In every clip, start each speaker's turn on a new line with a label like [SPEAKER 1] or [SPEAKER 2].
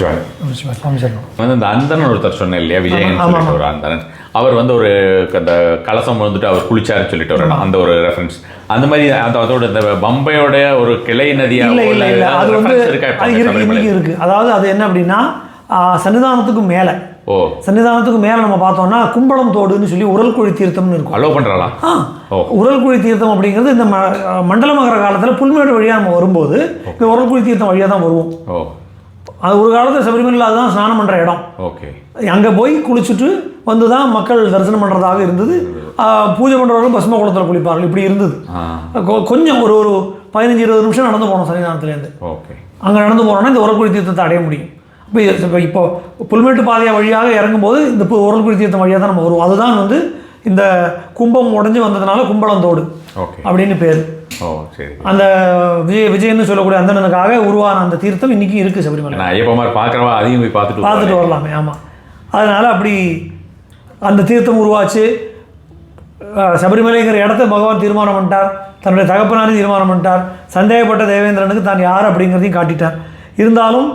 [SPEAKER 1] வந்து இந்த அந்தன் ஒருத்தர் சொன்னேன் இல்லையா, விஜயன் சொல்லிட்டு ஒரு அந்தன், அவர் வந்து ஒரு அந்த கலசம் வந்துட்டு அவர் குளிச்சாருன்னு சொல்லிட்டு ஒரு அந்த ஒரு ரெஃபரன்ஸ், அந்த மாதிரி அதோட இந்த பம்பையோட ஒரு கிளை நதியா
[SPEAKER 2] அது வந்து இருக்கு. அதாவது அது என்ன அப்படின்னா, சன்னிதானத்துக்கு மேலே சன்னிதானத்துக்கு மேலே நம்ம பார்த்தோம்னா கும்பளம் தோடுன்னு சொல்லி உரல் குழி தீர்த்தம்னு இருக்கும்.
[SPEAKER 1] அலோ பண்ணுறாங்களா?
[SPEAKER 2] உரல் குழி தீர்த்தம் அப்படிங்கிறது இந்த மண்டல மகர காலத்தில் புல்மேடு வழியாக நம்ம வரும்போது இந்த உரல் குழி தீர்த்தம் வழியாக தான் வருவோம். அது ஒரு காலத்தில் சபரிமலையில் அதுதான் ஸ்நானம் பண்ணுற இடம். அங்கே போய் குளிச்சுட்டு வந்து தான் மக்கள் தரிசனம் பண்ணுறதாக இருந்தது. பூஜை பண்ணுறவர்கள் பஸ்ம குளத்தில் குளிப்பார்கள். இப்படி இருந்தது. கொஞ்சம் ஒரு 15-20 நிமிஷம் நடந்து போனோம் சன்னிதானத்துலேருந்து. அங்கே நடந்து போனோன்னா இந்த உரல் குழி தீர்த்தத்தை அடைய முடியும். இப்போ புல்மேட்டு பாதையா வழியாக இறங்கும்போது இந்த உரல் குழி தீர்த்தம் வழியாக தான் நம்ம வருவோம். அதுதான் வந்து இந்த கும்பம் உடஞ்சி வந்ததுனால கும்பளந்தோடு அப்படின்னு பேர். அந்த விஜயன்னு சொல்லக்கூடிய அந்தனனுக்காக உருவான அந்த தீர்த்தம் இன்னைக்கு இருக்குது சபரிமலை.
[SPEAKER 1] அதையும் போய் பார்த்துட்டு
[SPEAKER 2] வரலாமே. ஆமாம், அதனால் அப்படி அந்த தீர்த்தம் உருவாச்சு. சபரிமலைங்கிற இடத்த பகவான் தீர்மானம் பண்ணிட்டார், தன்னுடைய தகப்பனாரையும் தீர்மானம் பண்ணிட்டார், சந்தேகப்பட்ட தேவேந்திரனுக்கு தான் யார் அப்படிங்கிறதையும் காட்டிட்டார். இருந்தாலும்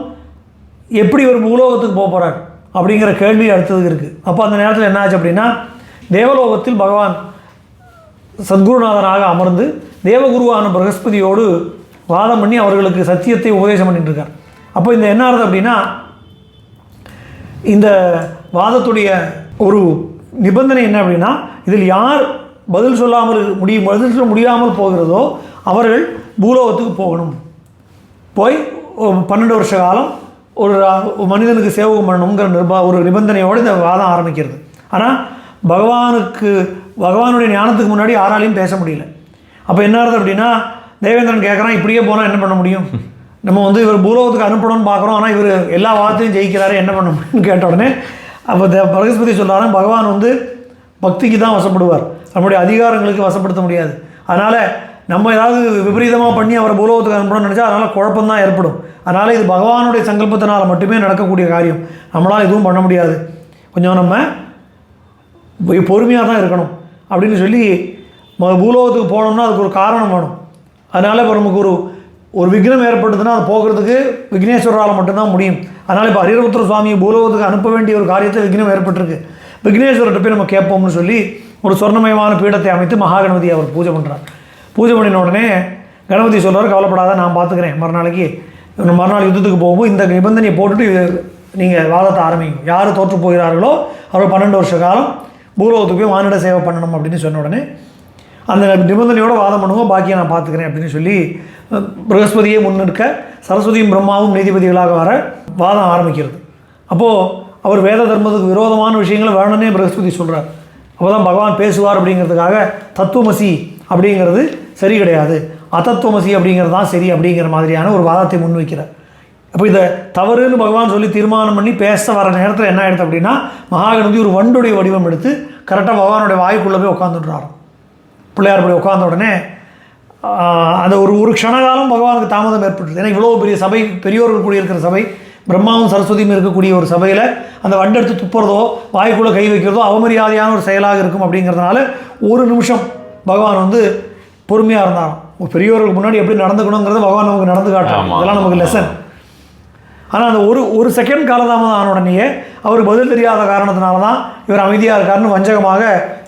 [SPEAKER 2] எப்படி ஒரு பூலோகத்துக்கு போக போகிறார் அப்படிங்கிற கேள்வி அடுத்தது இருக்குது. அப்போ அந்த நேரத்தில் என்ன ஆச்சு அப்படின்னா, தேவலோகத்தில் பகவான் சத்குருநாதனாக அமர்ந்து தேவகுருவான பிரகஸ்பதியோடு வாதம் பண்ணி அவர்களுக்கு சத்தியத்தை உபதேசம் பண்ணிட்டு இருக்கார். அப்போ இந்த என்ன ஆகுது அப்படின்னா, இந்த வாதத்துடைய ஒரு நிபந்தனை என்ன அப்படின்னா, இதில் யார் பதில் சொல்ல முடியாமல் போகிறதோ அவர்கள் பூலோகத்துக்கு போகணும். போய் 12 வருஷ காலம் ஒரு மனிதனுக்கு சேவகம் பண்ணணுங்கிற ஒரு நிபந்தனையோடு இந்த வாதம் ஆரம்பிக்கிறது. ஆனால் பகவானுடைய ஞானத்துக்கு முன்னாடி யாராலையும் பேச முடியல. அப்போ என்ன ஆகுது அப்படின்னா, தேவேந்திரன் கேட்குறான், இப்படியே போனால் என்ன பண்ண முடியும், நம்ம வந்து இவர் பூலோகத்துக்கு அனுப்பணும்னு பார்க்குறோம், ஆனால் இவர் எல்லா வார்த்தையும் ஜெயிக்கிறாரு, என்ன பண்ண முடியும்னு கேட்ட உடனே அப்போ பிரகஸ்பதி சொல்கிறாரு, பகவான் வந்து பக்திக்கு தான் வசப்படுவார், நம்முடைய அதிகாரங்களுக்கு வசப்படுத்த முடியாது. அதனால் நம்ம ஏதாவது விபரீதமாக பண்ணி அவரை பூலோகத்துக்கு அனுப்பணும்னு நினச்சா அதனால் குழப்பம்தான் ஏற்படும். அதனால் இது பகவானுடைய சங்கல்பத்தினால் மட்டுமே நடக்கக்கூடிய காரியம், நம்மளால் எதுவும் பண்ண முடியாது, கொஞ்சம் நம்ம பொறுமையாக தான் இருக்கணும் அப்படின்னு சொல்லி பூலோகத்துக்கு போனோம்னா அதுக்கு ஒரு காரணம் வேணும். அதனால் இப்போ நமக்கு ஒரு விக்னம் ஏற்படுதுன்னா அது போகிறதுக்கு விக்னேஸ்வரால் மட்டும்தான் முடியும். அதனால் இப்போ ஹரிஹரபுத்திர சுவாமியை பூலோகத்துக்கு அனுப்ப வேண்டிய ஒரு காரியத்தை விக்னம் ஏற்பட்டிருக்கு, விக்னேஸ்வரர்கிட்ட போய் நம்ம கேட்போம்னு சொல்லி ஒரு சொர்ணமயமான பீடத்தை அமைத்து மகாகணபதி அவர் பூஜை பண்ணுறார். பூஜை பண்ணின உடனே கணபதி சொல்கிறார், கவலைப்படாத, நான் பார்த்துக்கிறேன், மறுநாள் யுத்தத்துக்கு போகும்போது இந்த நிபந்தனையை போட்டுட்டு நீங்கள் வாதத்தை ஆரம்பிக்கும், யார் தோற்று போகிறார்களோ அவர் 12 வருஷ காலம் பூலோகத்துக்கு போய் மானிட சேவை பண்ணணும் அப்படின்னு சொன்ன உடனே அந்த நிபந்தனையோடு வாதம் பண்ணுவோம், பாக்கியை நான் பார்த்துக்கிறேன் அப்படின்னு சொல்லி பிரகஸ்பதியை முன்னிற்க சரஸ்வதியும் பிரம்மாவும் நீதிபதிகளாக வர வாதம் ஆரம்பிக்கிறது. அப்போது அவர் வேத தர்மத்துக்கு விரோதமான விஷயங்களை வேணும்னே பிரகஸ்பதி சொல்கிறார். அப்போ தான் பகவான் பேசுவார் அப்படிங்கிறதுக்காக தத்துவமசி அப்படிங்கிறது சரி கிடையாது, அதத்துவமசி அப்படிங்கிறது தான் சரி அப்படிங்கிற மாதிரியான ஒரு வாதத்தை முன்வைக்கிறார். அப்போ இதை தவறுன்னு பகவான் சொல்லி தீர்மானம் பண்ணி பேச வர நேரத்தில் என்ன ஆகிடுது அப்படின்னா, மகாகணபதி ஒரு வண்டுடைய வடிவம் எடுத்து கரெக்டாக பகவானுடைய வாய்க்குள்ளே போய் உட்காந்துட்டுறாரு. பிள்ளையார் போய் உட்கார்ந்த உடனே அந்த ஒரு க்ஷணகாலம் பகவானுக்கு தாமதம் ஏற்பட்டுருது. ஏன்னா இவ்வளோ பெரிய சபை, பெரியோர்கள் கூடியிருக்கிற சபை, பிரம்மாவும் சரஸ்வதியும் இருக்கக்கூடிய ஒரு சபையில் அந்த வண்டு எடுத்து துப்புறதோ வாய்க்குள்ளே கை வைக்கிறதோ அவமரியாதையான ஒரு செயலாக இருக்கும். அப்படிங்கிறதுனால ஒரு நிமிஷம் பகவான் வந்து பொறுமையாக இருந்தாராம். பெரியவர்களுக்கு முன்னாடி எப்படி நடந்துக்கணுங்கிறத பகவான் நமக்கு நடந்து காட்டலாம், அதெல்லாம் நமக்கு லெசன். ஆனால் அந்த ஒரு செகண்ட் காலதாமதம் ஆன உடனேயே அவர் பதில் தெரியாத காரணத்தினால தான் இவர் அமைதியாக இருக்காருன்னு வஞ்சகமாக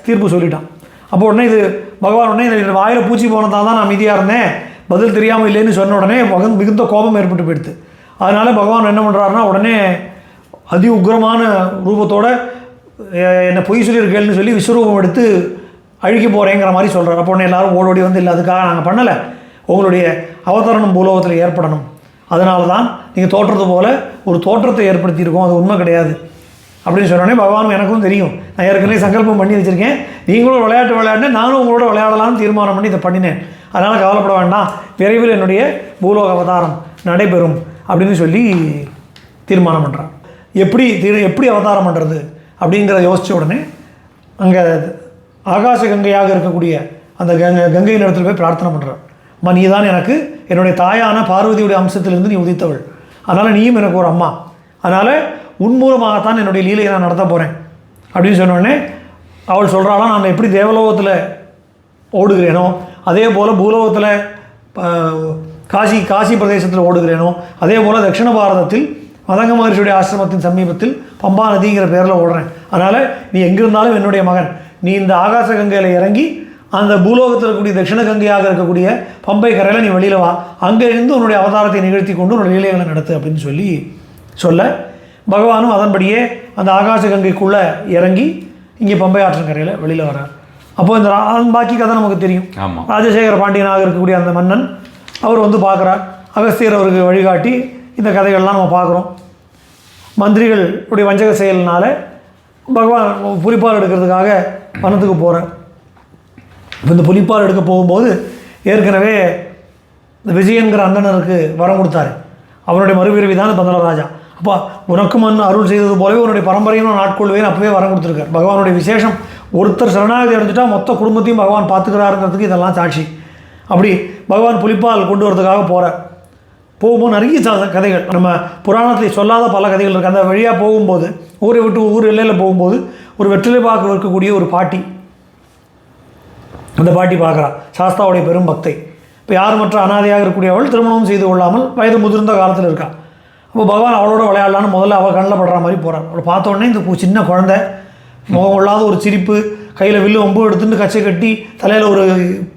[SPEAKER 2] தீர்ப்பு சொல்லிட்டான். அப்போ உடனே இது பகவான் உடனே இந்த வாயில் பூச்சி போனதால் தான் நான் அமைதியாக இருந்தேன், பதில் தெரியாமல் இல்லைன்னு சொன்ன உடனே மிகுந்த கோபம் ஏற்பட்டு போயிடுது. அதனால் பகவான் என்ன பண்ணுறாருன்னா, உடனே அதி உக்ரமான ரூபத்தோடு என்னை பொய் சொல்லியிருக்கேன்னு சொல்லி விஸ்வரூபம் எடுத்து அழுகி போகிறேங்கிற மாதிரி சொல்கிறார். அப்போ உடனே எல்லோரும் ஓடோடி வந்து, இல்லை அதுக்காக நாங்கள் பண்ணலை, உங்களுடைய அவதரணம் பூலோகத்தில் ஏற்படணும், அதனால தான் நீங்கள் தோற்றத்து போல் ஒரு தோற்றத்தை ஏற்படுத்தியிருக்கோம், அது உண்மை கிடையாது அப்படின்னு சொன்னோடனே பகவானும் எனக்கும் தெரியும், நான் ஏற்கனவே சங்கல்பம் பண்ணி வச்சுருக்கேன், நீங்களும் விளையாட்டு நானும் உங்களோட விளையாடலாம்னு தீர்மானம் பண்ணி இதை பண்ணினேன், அதனால் கவலைப்பட வேண்டாம், விரைவில் என்னுடைய பூலோக அவதாரம் நடைபெறும் அப்படின்னு சொல்லி தீர்மானம் பண்ணுறான். எப்படி அவதாரம் பண்ணுறது அப்படிங்கிறத யோசித்த உடனே அங்கே ஆகாச கங்கையாக இருக்கக்கூடிய அந்த கங்கையின் இடத்துல போய் பிரார்த்தனை பண்ணுறான். அம்மா, நீ தான் எனக்கு என்னுடைய தாயான பார்வதியுடைய அம்சத்திலிருந்து நீ உதித்தவள், அதனால் நீயும் எனக்கு ஒரு அம்மா, அதனால் உன் மூலமாகத்தான் என்னுடைய லீலையை நான் நடத்த போகிறேன் அப்படின்னு சொன்னோடனே அவள் சொல்கிறாளாம், நான் எப்படி தேவலோகத்தில் ஓடுகிறேனோ அதே போல் பூலோகத்தில் காசி பிரதேசத்தில் ஓடுகிறேனோ அதே போல் தட்சிண பாரதத்தில் மதங்க மகர்ஷியுடைய ஆசிரமத்தின் சமீபத்தில் பம்பா நதிங்கிற பேரில் ஓடுறேன். அதனால் நீ எங்கிருந்தாலும் என்னுடைய மகன், நீ இந்த ஆகாச கங்கையில் இறங்கி அந்த பூலோகத்தில் இருக்கக்கூடிய தட்சிண கங்கையாக இருக்கக்கூடிய பம்பை கரையில் நீ வெளியில் வா, அங்கே இருந்து உன்னுடைய அவதாரத்தை நிகழ்த்தி கொண்டு உன்னுடைய லீலைகளை நடத்து அப்படின்னு சொல்ல பகவானும் அதன்படியே அந்த ஆகாச கங்கைக்குள்ளே இறங்கி இங்கே பம்பை ஆற்றங்கரையில் வெளியில் வர்றார். அப்போது இந்த பாக்கி கதை நமக்கு தெரியும். ராஜசேகர பாண்டியனாக இருக்கக்கூடிய அந்த மன்னன் அவர் வந்து பார்க்குறார். அகஸ்தியர் அவருக்கு வழிகாட்டி இந்த கதைகள்லாம் நம்ம பார்க்குறோம். மந்திரிகளுடைய வஞ்சக செயல்னால பகவான் புலிப்பால் எடுக்கிறதுக்காக வனத்துக்கு போகிறார். இப்போ இந்த புலிப்பால் எடுக்க போகும்போது ஏற்கனவே இந்த விஜயன்கிற அண்ணனருக்கு வரம் கொடுத்தாரு. அவனுடைய மறுபிறவி தான் பந்தளராஜா. அப்போ உனக்கு மண் அருள் செய்தது போலவே உன்னுடைய பரம்பரையும் நான் ஆட்கொள்வேன் அப்பவே வரம் கொடுத்துருக்கார். பகவானுடைய விசேஷம், ஒருத்தர் சரணாகதி அடைஞ்சிட்டா மொத்த குடும்பத்தையும் பகவான் பார்த்துக்கிறாருங்கிறதுக்கு இதெல்லாம் சாட்சி. அப்படி பகவான் புலிப்பால் கொண்டு வரதுக்காக போகிறார். போகும்போது நிறைய கதைகள், நம்ம புராணத்தில் சொல்லாத பல கதைகள் இருக்குது. அந்த வழியாக போகும்போது ஊரை விட்டு ஊர் எல்லையில் போகும்போது ஒரு வெற்றிலை பார்க்க இருக்கக்கூடிய ஒரு பாட்டி, அந்த பாட்டி பார்க்குறா சாஸ்தாவுடைய பெரும் பக்தை. இப்போ யார் மற்ற அனாதையாக இருக்கக்கூடிய அவள் திருமணம் செய்து கொள்ளாமல் வயது முதிர்ந்த காலத்தில் இருக்கா. அப்போ பகவான் அவளோட விளையாடலான்னு முதல்ல அவள் கண்ணில் படுற மாதிரி போகிறார். அவளை பார்த்த உடனே இந்த சின்ன குழந்தை, முகம் இல்லாத ஒரு சிரிப்பு, கையில் வில்லு ஒம்பு எடுத்துட்டு கச்சை கட்டி தலையில் ஒரு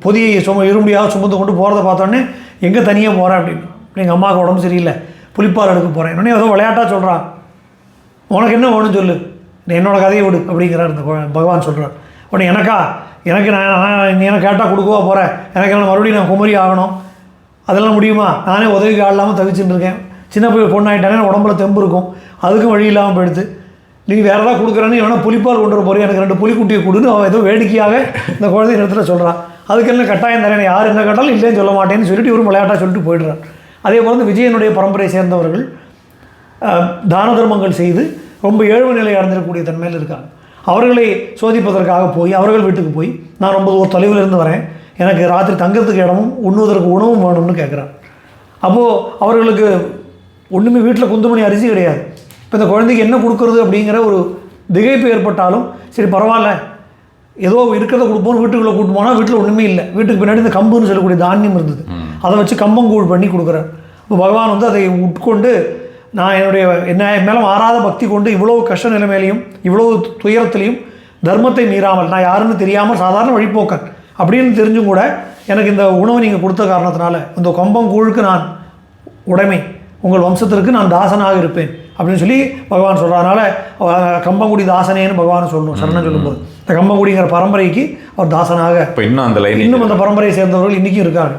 [SPEAKER 2] பொதியை இரும்படியாக சுமந்து கொண்டு போகிறத பார்த்தோடனே எங்கே தனியாக போகிறேன் அப்படின்னு. எங்கள் அம்மாவுக்கு உடம்பு சரியில்லை, புலிப்பால் எடுக்க போகிறேன். உடனே ஏதோ விளையாட்டாக சொல்கிறான். உனக்கு என்ன வேணும்னு சொல்லு, நீ என்னோட கதையை விடு அப்படிங்கிறார் இந்த பகவான் சொல்கிறார். உடனே எனக்கு நான் நீ எனக்கு கேட்டால் கொடுக்கவா போகிறேன், எனக்கு என்ன மறுபடியும் நான் குமரி ஆகணும், அதெல்லாம் முடியுமா, நானே உதவிக்கு ஆடலாமல் தவிச்சுட்டு இருக்கேன், சின்ன பொண்ணாயிட்டானே உடம்புல தெம்பு இருக்கும், அதுக்கும் வழி இல்லாமல் போயிடுது, நீங்கள் வேறு ஏதாவது கொடுக்குறேன்னு வேணால் புலிப்பால் கொண்டு வர போகிறேன், எனக்கு 2 புலிக்குட்டியை கொடுன்னு அவன் ஏதோ வேடிக்கையாக இந்த குழந்தை இடத்துல சொல்கிறான். அதுக்கு என்ன கட்டாயம் தரேன், யார் என்ன கேட்டாலும் இல்லைன்னு சொல்ல மாட்டேன்னு சொல்லிட்டு இவரும் விளையாட்டாக சொல்லிட்டு போயிடுறார். அதே போல் விஜயனுடைய பரம்பரையை சேர்ந்தவர்கள் தான தர்மங்கள் செய்து ரொம்ப ஏழ்வு நிலை அடைஞ்சிடக்கூடிய தன்மையில் இருக்காங்க. அவர்களை சோதிப்பதற்காக போய் அவர்கள் வீட்டுக்கு போய் நான் ரொம்ப ஒரு தொலைவில் இருந்து வரேன், எனக்கு ராத்திரி தங்கிறதுக்கு இடமும் உண்ணுவதற்கு உணவும் வேணும்னு கேட்குறான். அப்போது அவர்களுக்கு ஒன்றுமே வீட்டில் குந்துமணி அரிசி கிடையாது. இப்போ இந்த குழந்தைக்கு என்ன கொடுக்குறது அப்படிங்கிற ஒரு திகைப்பு ஏற்பட்டாலும் சரி பரவாயில்ல ஏதோ இருக்கிறத கொடுப்போம், வீட்டுக்குள்ளே கூட்டு போனால் வீட்டில் ஒன்றுமே இல்லை. வீட்டுக்கு பின்னாடி இந்த கம்புன்னு சொல்லக்கூடிய தானியம் இருந்தது, அதை வச்சு கம்பங்கூழ் பண்ணி கொடுக்குறார். இப்போ பகவான் வந்து அதை உட்கொண்டு நான் என் மேலே மாறாத பக்தி கொண்டு இவ்வளோ கஷ்ட நிலைமையிலையும் இவ்வளோ துயரத்திலையும் தர்மத்தை மீறாமல் நான் யாருன்னு தெரியாமல் சாதாரண வழிபோக்கன் அப்படின்னு தெரிஞ்சும் கூட எனக்கு இந்த உணவை நீங்கள் கொடுத்த காரணத்தினால இந்த கம்பங்கூழுக்கு நான் உடைமை, உங்கள் வம்சத்திற்கு நான் தாசனாக இருப்பேன் அப்படின்னு சொல்லி பகவான் சொல்கிறார். அதனால் கம்பங்குடி தாசனேன்னு பகவான் சொல்லணும் சரணம் சொல்லும்போது. இந்த கம்பங்குடிங்கிற பரம்பரைக்கு அவர் தாசனாக இன்னும் அந்த பரம்பரையை சேர்ந்தவர்கள் இன்றைக்கும் இருக்காங்க.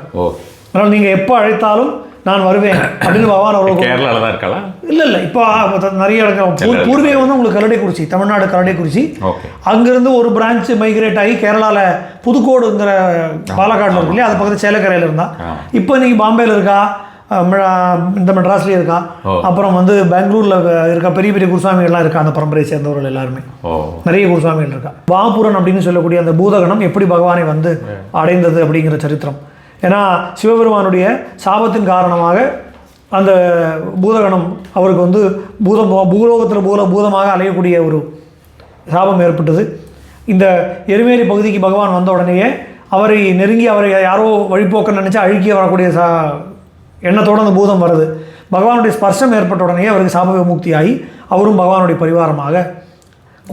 [SPEAKER 2] அதனால் நீங்கள் எப்போ அழைத்தாலும் நான் வருவேன் அப்படின்னு பகவான் அவர்கள்
[SPEAKER 1] கேரளாவில் தான் இருக்கலாம்.
[SPEAKER 2] இல்லை இப்போ நிறைய இடங்கள் பூர்வீகம் வந்து உங்களுக்கு கரடைக்குறிச்சி, தமிழ்நாடு கரடைக்குறிச்சி. அங்கேருந்து ஒரு பிரான்ச் மைக்ரேட் ஆகி கேரளாவில் புதுக்கோடுங்கிற பாலக்காட்டில் இருக்கு இல்லையா, அது பக்கத்தில் சேலக்கரையில் இருந்தால் இப்போ இன்றைக்கி பாம்பேயில் இருக்கா, இந்த மெட்ராஸ்லேயே இருக்கா, அப்புறம் வந்து பெங்களூரில் இருக்கா, பெரிய பெரிய குருசாமிகள்லாம் இருக்கா. அந்த பரம்பரையை சேர்ந்தவர்கள் எல்லாருமே நிறைய குருசாமிகள் இருக்கா. வாபுரன் அப்படின்னு சொல்லக்கூடிய அந்த பூதகணம் எப்படி பகவானை வந்து அடைந்தது அப்படிங்கிற சரித்திரம். ஏன்னா சிவபெருமானுடைய சாபத்தின் காரணமாக அந்த பூதகணம் அவருக்கு வந்து பூலோகத்தில் பூதமாக அலையக்கூடிய ஒரு சாபம் ஏற்பட்டது. இந்த எருமேலி பகுதிக்கு பகவான் வந்த உடனேயே அவரை நெருங்கி அவரை யாரோ வழிபோக்க நினச்சி அழுக்கி வரக்கூடிய எண்ணத்தோடு அந்த பூதம் வருது. பகவானுடைய ஸ்பர்ஷம் ஏற்பட்ட உடனே அவருக்கு சாப விமுக்தியாகி அவரும் பகவானுடைய பரிவாரமாக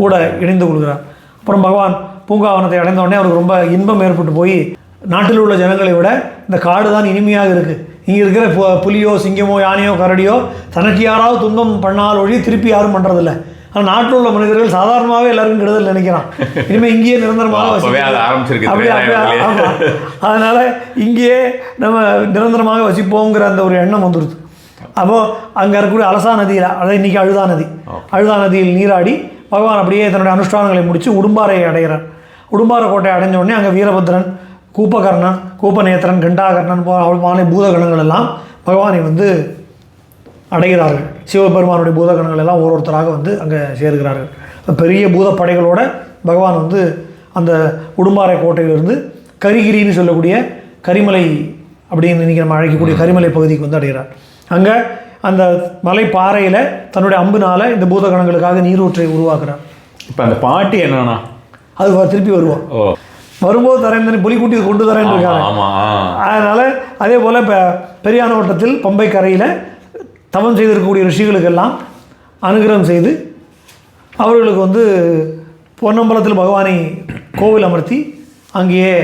[SPEAKER 2] கூட இணைந்து கொள்கிறார். அப்புறம் பகவான் பூங்காவனத்தை அடைந்த உடனே அவருக்கு ரொம்ப இன்பம் ஏற்பட்டு போய் நாட்டில் உள்ள ஜனங்களை விட இந்த காடு தான் இனிமையாக இருக்குது, இங்கே இருக்கிற புலியோ சிங்கமோ யானையோ கரடியோ தனக்கு யாராவது துன்பம் பண்ணால் ஒழி திருப்பி யாரும் பண்ணுறதில்ல. ஆனால் நாட்டில் உள்ள மனிதர்கள் சாதாரணமாகவே எல்லாருக்கும் கெடுதல் நினைக்கிறான், இனிமேல் இங்கேயே நிரந்தரமாக அதனால் இங்கேயே நம்ம நிரந்தரமாக வசிப்போங்கிற அந்த ஒரு எண்ணம் வந்துடுது. அப்போது அங்கே இருக்கக்கூடிய அலசா நதியில், அதாவது இன்றைக்கி அழுதா நதியில் நீராடி பகவான் அப்படியே தன்னுடைய அனுஷ்டானங்களை முடித்து உடும்பாறை அடைகிறார். உடும்பாறை கோட்டை அடைஞ்ச உடனே அங்கே வீரபத்ரன், கூப்பகர்ணன், கூப்பநேத்திரன், கண்டாகர்ணன் போல பூதகணங்கள் எல்லாம் பகவானை வந்து அடைகிறார்கள். சிவபெருமானுடைய பூதகணங்கள் எல்லாம் ஒருத்தராக வந்து அங்கே சேர்கிறார்கள். பெரிய பூதப்படைகளோட பகவான் வந்து அந்த உடும்பாறை கோட்டையிலிருந்து கரிகிரின்னு சொல்லக்கூடிய கரிமலை அப்படின்னு இன்றைக்கி நம்ம அழைக்கக்கூடிய கரிமலை பகுதிக்கு வந்து அடைகிறார். அங்கே அந்த மலை பாறையில் தன்னுடைய அம்புனால் இந்த பூதகணங்களுக்காக நீரூற்றை உருவாக்குறார்.
[SPEAKER 1] இப்போ அந்த பாட்டி என்னன்னா
[SPEAKER 2] அது திருப்பி வருவோம், வரும்போது தரேன் புலிக்குட்டி கொண்டு தரேன்னு இருக்காங்க. அதனால் அதே போல் இப்போ பெரியானவட்டத்தில் பம்பை கரையில் தவம் செய்திருக்கக்கூடிய ரிஷிகளுக்கெல்லாம் அனுகிரகம் செய்து அவர்களுக்கு வந்து பொன்னம்பலத்தில் பகவானை கோவில் அமர்த்தி அங்கேயே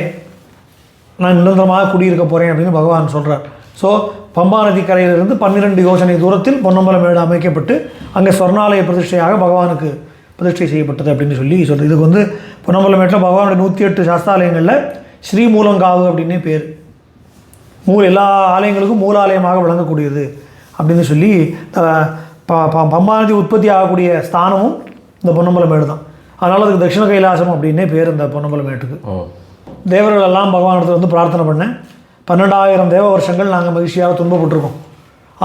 [SPEAKER 2] நான் நிரந்தரமாக குடியிருக்க போகிறேன் அப்படின்னு பகவான் சொல்கிறார். ஸோ பம்பா நதி கரையிலிருந்து 12 யோசனை தூரத்தில் பொன்னம்பலம் மேடு அமைக்கப்பட்டு அங்கே ஸ்வர்ணாலய பிரதிஷ்டையாக பகவானுக்கு பிரதிஷ்டை செய்யப்பட்டது அப்படின்னு சொல்லி சொல்கிறது. இதுக்கு வந்து பொன்னம்பலம் மேட்டில் பகவானுடைய 108 சாஸ்தாலயங்களில் ஸ்ரீமூலங்காவு அப்படின்னே பேர். எல்லா ஆலயங்களுக்கும் மூலாலயமாக விளங்கக்கூடியது அப்படின்னு சொல்லி பம்பா நதி உற்பத்தி ஆகக்கூடிய ஸ்தானமும் இந்த பொன்னம்பலம் மேடு தான். அதனால் அதுக்கு தட்சிண கைலாசம் அப்படின்னே பேர் இந்த பொன்னம்பலம் மேட்டுக்கு. தேவர்கள் எல்லாம் பகவானிடத்தில் வந்து பிரார்த்தனை பண்ணேன். 12,000 தேவ வருஷங்கள் நாங்கள் மகிழ்ச்சியாக துன்பப்பட்டிருக்கோம்.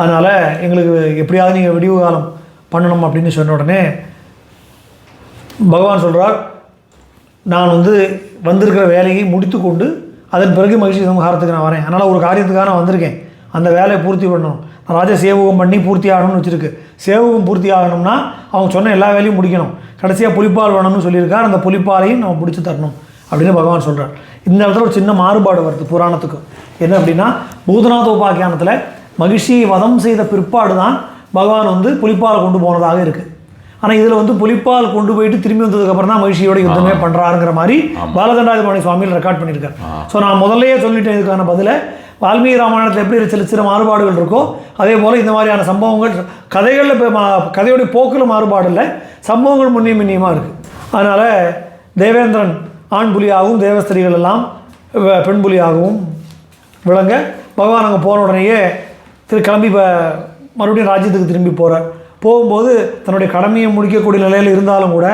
[SPEAKER 2] அதனால் எங்களுக்கு எப்படியாவது நீங்கள் விடிவு காலம் பண்ணணும் அப்படின்னு சொன்ன உடனே பகவான் சொல்கிறார், நான் வந்து வந்திருக்கிற வேலையை முடித்து கொண்டு அதன் பிறகு மகிழ்ச்சி சம்ஹாரத்துக்கு நான் வரேன். அதனால் ஒரு காரியத்துக்காக நான் வந்திருக்கேன். அந்த வேலையை பூர்த்தி பண்ணணும். நான் ராஜா சேவகம் பண்ணி பூர்த்தி ஆகணும்னு வச்சுருக்கு. சேவகம் பூர்த்தி ஆகணும்னா அவங்க சொன்ன எல்லா வேலையும் முடிக்கணும். கடைசியாக புலிப்பால் வேணும்னு சொல்லியிருக்கார். அந்த புலிப்பாலையும் நம்ம பிடிச்சி தரணும் அப்படின்னு பகவான் சொல்கிறார். இந்த இடத்துல ஒரு சின்ன மாறுபாடு வருது புராணத்துக்கு. என்ன அப்படின்னா, பூதநாத உபாக்கியானத்தில் மகிழ்ச்சியை வதம் செய்த பிற்பாடு தான் பகவான் வந்து புலிப்பால் கொண்டு போனதாக இருக்குது. ஆனால் இதில் வந்து புலிப்பால் கொண்டு போயிட்டு திரும்பி வந்ததுக்கப்புறம் தான் மகிழ்ச்சியோட யுத்தமே பண்ணுறாருங்கிற மாதிரி பாலதண்டாதிபாணி சுவாமியில் ரெக்கார்ட் பண்ணியிருக்கார். ஸோ நான் முதல்லையே சொல்லிட்டேன் இதுக்கான பதிலை. வால்மீகி ராமாயணத்தில் எப்படி சில மாறுபாடுகள் இருக்கோ அதே போல் இந்த மாதிரியான சம்பவங்கள் கதைகளில் கதையோடைய போக்கில் மாறுபாடு இல்லை, சம்பவங்கள் முன்னியமாக இருக்குது. அதனால் தேவேந்திரன் ஆண் புலியாகவும் தேவஸ்திரிகள் எல்லாம் பெண் புலியாகவும் விளங்க பகவான் அங்கே போன உடனேயே கிளம்பி மறுபடியும் ராஜ்யத்துக்கு திரும்பி போகிறார். போகும்போது தன்னுடைய கடமையை முடிக்கக்கூடிய நிலையில் இருந்தாலும் கூட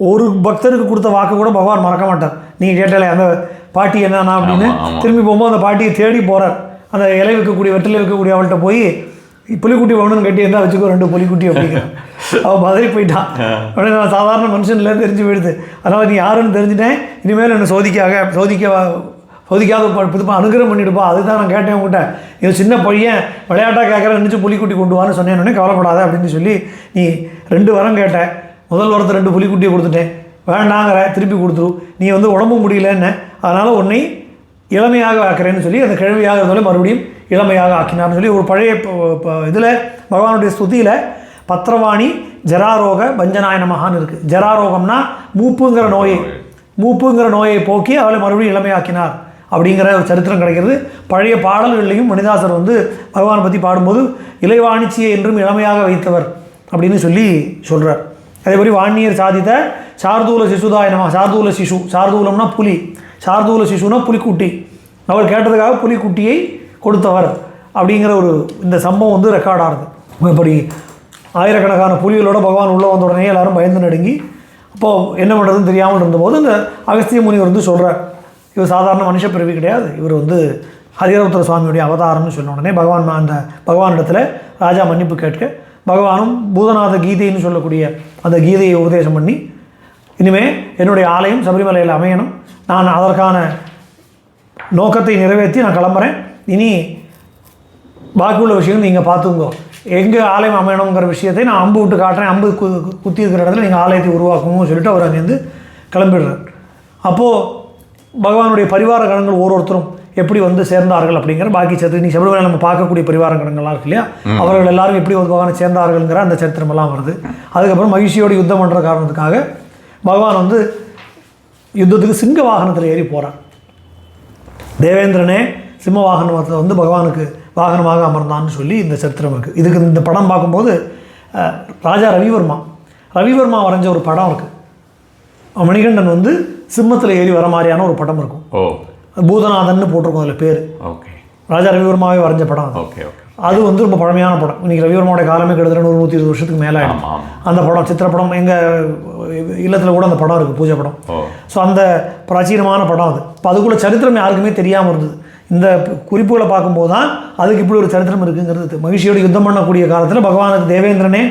[SPEAKER 2] ஒரு பக்தருக்கு கொடுத்த வாக்கு கூட பகவான் மறக்க மாட்டார். நீங்கள் கேட்டாலே அந்த பாட்டி என்னன்னா அப்படின்னு திரும்பி போகும்போது அந்த பாட்டியை தேடி போகிறார். அந்த இலை வைக்கக்கூடிய வெற்றிலை வைக்கக்கூடிய அவள்கிட்ட போய் புலிக்குட்டி வேணும்னு கட்டி இருந்தால் வச்சுக்கோ 2 புலிக்குட்டி அப்படிங்கிறான். அவள் பதறி போயிட்டான். உடனே நான் சாதாரண மனுஷன்லேருந்து தெரிஞ்சு போயிடுது. அதனால் நீ யாருன்னு தெரிஞ்சுட்டேன், இனிமேல் என்னை சோதிக்காத அனுகிரகம் பண்ணிவிடுப்பா, அதுதான் நான் கேட்டேன் உங்கள்கிட்ட. இது சின்ன பையன் விளையாட்டாக கேட்குறேன், நினச்சி புலிக்குட்டி கொண்டு வான்னு சொன்னேன்னே கவலைப்படாத அப்படின்னு சொல்லி நீ 2 வரம் கேட்டேன். முதல் வரத்தை 2 புலிக்குட்டியை கொடுத்துட்டேன், வேண்டாங்கிற திருப்பி கொடுத்துரு. நீ வந்து உடம்பு முடியலன்னு, அதனால் உன்னை இளமையாக ஆக்கிறேன்னு சொல்லி அந்த கிழமையாக இருந்தாலும் மறுபடியும் இளமையாக ஆக்கினார்னு சொல்லி ஒரு பழைய இதில் பகவானுடைய ஸ்துதியில் பத்திரவாணி ஜராரோக பஞ்சனாய நமகான்னு இருக்குது. ஜராரோகம்னா மூப்புங்கிற நோயை போக்கி அவளை மறுபடியும் இளமையாக்கினார் அப்படிங்கிற ஒரு சரித்திரம் கிடைக்கிறது. பழைய பாடல்கள்லையும் மணிதாசர் வந்து பகவானை பற்றி பாடும்போது இளைவாணிச்சியை என்றும் இளமையாக வைத்தவர் அப்படின்னு சொல்லி சொல்கிறார். அதே மாதிரி வாணியர் சாதித்த சார்தூல சிசுதாய நம. சார்தூலம்னா புலி, சார்தூல சிசுனா புலிக்குட்டி. அவர் கேட்டதுக்காக புலிக்குட்டியை கொடுத்தவர் அப்படிங்கிற ஒரு இந்த சம்பவம் வந்து ரெக்கார்ட் ஆகுது. இப்படி ஆயிரக்கணக்கான புலிகளோட பகவான் உள்ளே வந்த உடனே எல்லாரும் பயந்து நடுங்கி அப்போது என்ன பண்ணுறதுன்னு தெரியாமல் இருந்தபோது இந்த அகஸ்திய முனிவர் வந்து சொல்கிறார், இவர் சாதாரண மனுஷ பிறவி கிடையாது, இவர் வந்து ஹரிஹரபுத்திர சுவாமியுடைய அவதாரம்னு சொன்ன உடனே பகவானிடத்தில் ராஜா மன்னிப்பு கேட்க பகவானும் பூதநாத கீதைன்னு சொல்லக்கூடிய அந்த கீதையை உபதேசம் பண்ணி, இனிமேல் என்னுடைய ஆலயம் சபரிமலையில் அமையணும், நான் அதற்கான நோக்கத்தை நிறைவேற்றி நான் கிளம்புறேன், இனி பாக்கி உள்ள விஷயம் நீங்கள் பார்த்துங்கோ, எங்கே ஆலயம் அமையணுங்கிற விஷயத்தை நான் அம்பு விட்டு காட்டுறேன், அம்பு குத்தி இருக்கிற இடத்துல நீங்கள் ஆலயத்தை உருவாக்குங்கன்னு சொல்லிட்டு அவர் அங்கேருந்து கிளம்பிடுறார். அப்போது பகவானுடைய பரிவார கணங்கள் ஒவ்வொருத்தரும் எப்படி வந்து சேர்ந்தார்கள் அப்படிங்கிற பாக்கி சரித்திரம் நீ சபரிமலை நம்ம பார்க்கக்கூடிய பரிவார கணங்கள்லாம் இருக்கு இல்லையா, அவர்கள் எல்லாரும் எப்படி வந்து பகவானை சேர்ந்தார்கள்ங்கிற அந்த சரித்திரமெல்லாம் வருது. அதுக்கப்புறம் மகிழ்ச்சியோடு யுத்தம் பண்ணுற காரணத்துக்காக பகவான் வந்து யுத்தத்துக்கு சிங்க வாகனத்தில் ஏறி போகிறார். தேவேந்திரனே சிம்ம வாகனத்தில் வந்து பகவானுக்கு வாகனமாக அமர்ந்தான்னு சொல்லி இந்த சரித்திரம் இருக்குது. இதுக்கு இந்த படம் பார்க்கும்போது ராஜா ரவிவர்மா வரைஞ்ச ஒரு படம் இருக்குது. மணிகண்டன் வந்து சிம்மத்தில் ஏறி வர மாதிரியான ஒரு படம் இருக்கும். பூதநாதன் போட்டிருக்கோம் அதில் பேர். ராஜா ரவிவர்மாவே வரைஞ்ச படம். அது வந்து ரொம்ப பழமையான படம். இன்றைக்கி ரவிவர்மாவோட காலமே கிட்டத்தட்ட 120 வருஷத்துக்கு மேலே ஆகிடும். அந்த படம் சித்திரப்படம் எங்கள் இல்லத்தில் கூட அந்த படம் இருக்குது, பூஜை படம். ஸோ அந்த பிராச்சீனமான படம் அது. இப்போ அதுக்குள்ளே சரித்திரம் யாருக்குமே தெரியாமல் இருந்தது. இந்த குறிப்புகளை பார்க்கும்போது தான் அதுக்கு இப்படி ஒரு சரித்திரம் இருக்குங்கிறது. மகிழ்ச்சியோடு யுத்தம் பண்ணக்கூடிய காலத்தில் பகவானுக்கு தேவேந்திரனே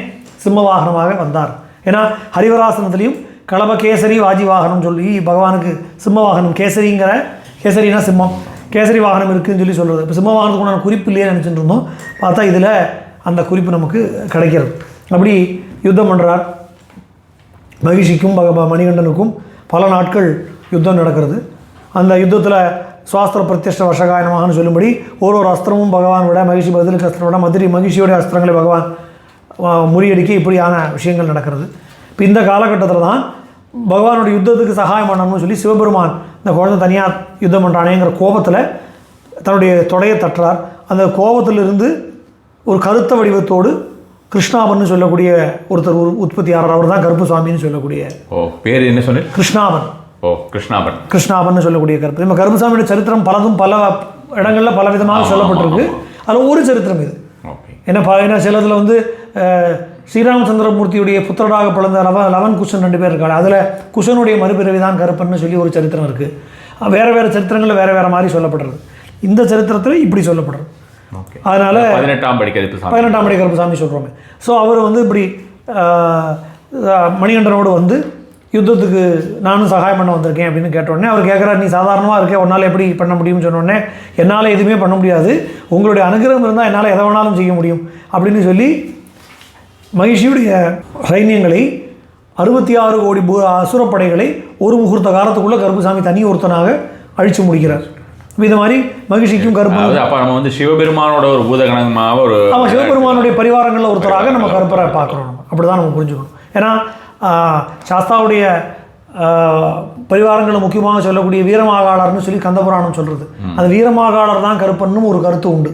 [SPEAKER 2] சிம்ம வாகனமாக வந்தார். ஏன்னா ஹரிவராசனத்துலேயும் களப கேசரி வாஜி வாகனம் சொல்லி பகவானுக்கு சிம்ம வாகனம் கேசரினா சிம்மம், கேசரி வாகனம் இருக்குதுன்னு சொல்லி சொல்கிறது. இப்போ சிம்ம வாகனத்துக்கு நான் குறிப்பு இல்லையே நினச்சிட்டு இருந்தோம், பார்த்தா இதில் அந்த குறிப்பு நமக்கு கிடைக்கிறது. அப்படி யுத்தம் பண்ணுறார். மகிழ்ச்சிக்கும் மணிகண்டனுக்கும் பல நாட்கள் யுத்தம் நடக்கிறது. அந்த யுத்தத்தில் சுவாஸ்திர பிரத்யஷ்ட வர்ஷகாயனமாகனு சொல்லும்படி ஒரு அஸ்திரமும் பகவான் விட மகிழ்ச்சி பதிலுக்கு அஸ்திரம் விட மகிழ்ச்சியோடைய அஸ்திரங்களை பகவான் முறியடிக்க இப்படியான விஷயங்கள் நடக்கிறது. இப்போ இந்த காலகட்டத்தில் தான் பகவானுடைய யுத்தத்துக்கு சகாயம் பண்ணணும்னு சொல்லி சிவபெருமான் இந்த குழந்தை தனியாக யுத்தம் பண்ணுறானேங்கிற கோபத்தில் தன்னுடைய தொடையை தட்டுறார். அந்த கோபத்திலிருந்து ஒரு கருத்த வடிவத்தோடு கிருஷ்ணாபன் சொல்லக்கூடிய ஒருத்தர் உற்பத்தியாளர், அவர் தான் கருப்பு சுவாமின்னு சொல்லக்கூடிய.
[SPEAKER 1] பேர் என்ன சொன்னீங்க?
[SPEAKER 2] கிருஷ்ணாபன்.
[SPEAKER 1] கிருஷ்ணாபன்
[SPEAKER 2] சொல்லக்கூடிய கருப்பு. நம்ம கருப்புசாமியோட சரித்திரம் பலதும் பல இடங்களில் பல விதமாக சொல்லப்பட்டிருக்கு. அதில் ஒரு சரித்திரம் இது. ஏன்னா சிலதில் வந்து ஸ்ரீராமச்சந்திரமூர்த்தியுடைய புத்திரராக பிறந்த லவன் குஷன் 2 பேர் இருக்காங்க. அதில் குஷனுடைய மறுபிறவி தான் கருப்பன்னு சொல்லி ஒரு சரித்திரம் இருக்குது. வேறு வேறு சரித்திரங்களில் வேறு வேறு மாதிரி சொல்லப்படுறது. இந்த சரித்திரத்தில் இப்படி சொல்லப்படுறது. அதனால் 18ஆம் படி கருப்புசாமி சொல்கிறோமே. ஸோ அவர் வந்து இப்படி மணிகண்டனோடு வந்து யுத்தத்துக்கு நானும் சகாயம் பண்ண வந்திருக்கேன் அப்படின்னு கேட்டோடனே அவர் கேட்குறாரு, நீ சாதாரணமாக இருக்கே, உன்னால் எப்படி பண்ண முடியும்னு சொன்னோடனே, என்னால் எதுவுமே பண்ண முடியாது, உங்களுடைய அனுகிரகம் இருந்தால் என்னால் எதை வேணாலும் செய்ய முடியும் அப்படின்னு சொல்லி மகிழ்ச்சியுடைய சைன்யங்களை 66 கோடி அசுரப்படைகளை ஒரு முகூர்த்த காலத்துக்குள்ளே கருப்புசாமி தனி ஒருத்தனாக அழித்து முடிக்கிறார். இது மாதிரி மகிழ்ச்சிக்கும் கருப்பு
[SPEAKER 1] அப்போ நம்ம வந்து சிவபெருமானோட ஒரு பூதகணமாக ஒரு
[SPEAKER 2] சிவபெருமானுடைய பரிவாரங்களில் ஒருத்தராக நம்ம கருப்பரை பார்க்குறோம். அப்படி தான் நம்ம புரிஞ்சுக்கணும். ஏன்னா சாஸ்தாவுடைய பரிவாரங்களை முக்கியமாக சொல்லக்கூடிய வீரமாகாளர்னு சொல்லி கந்தபுராணம் சொல்கிறது. அந்த வீரமாகாளர் தான் கருப்பன்னும் ஒரு கருத்து உண்டு.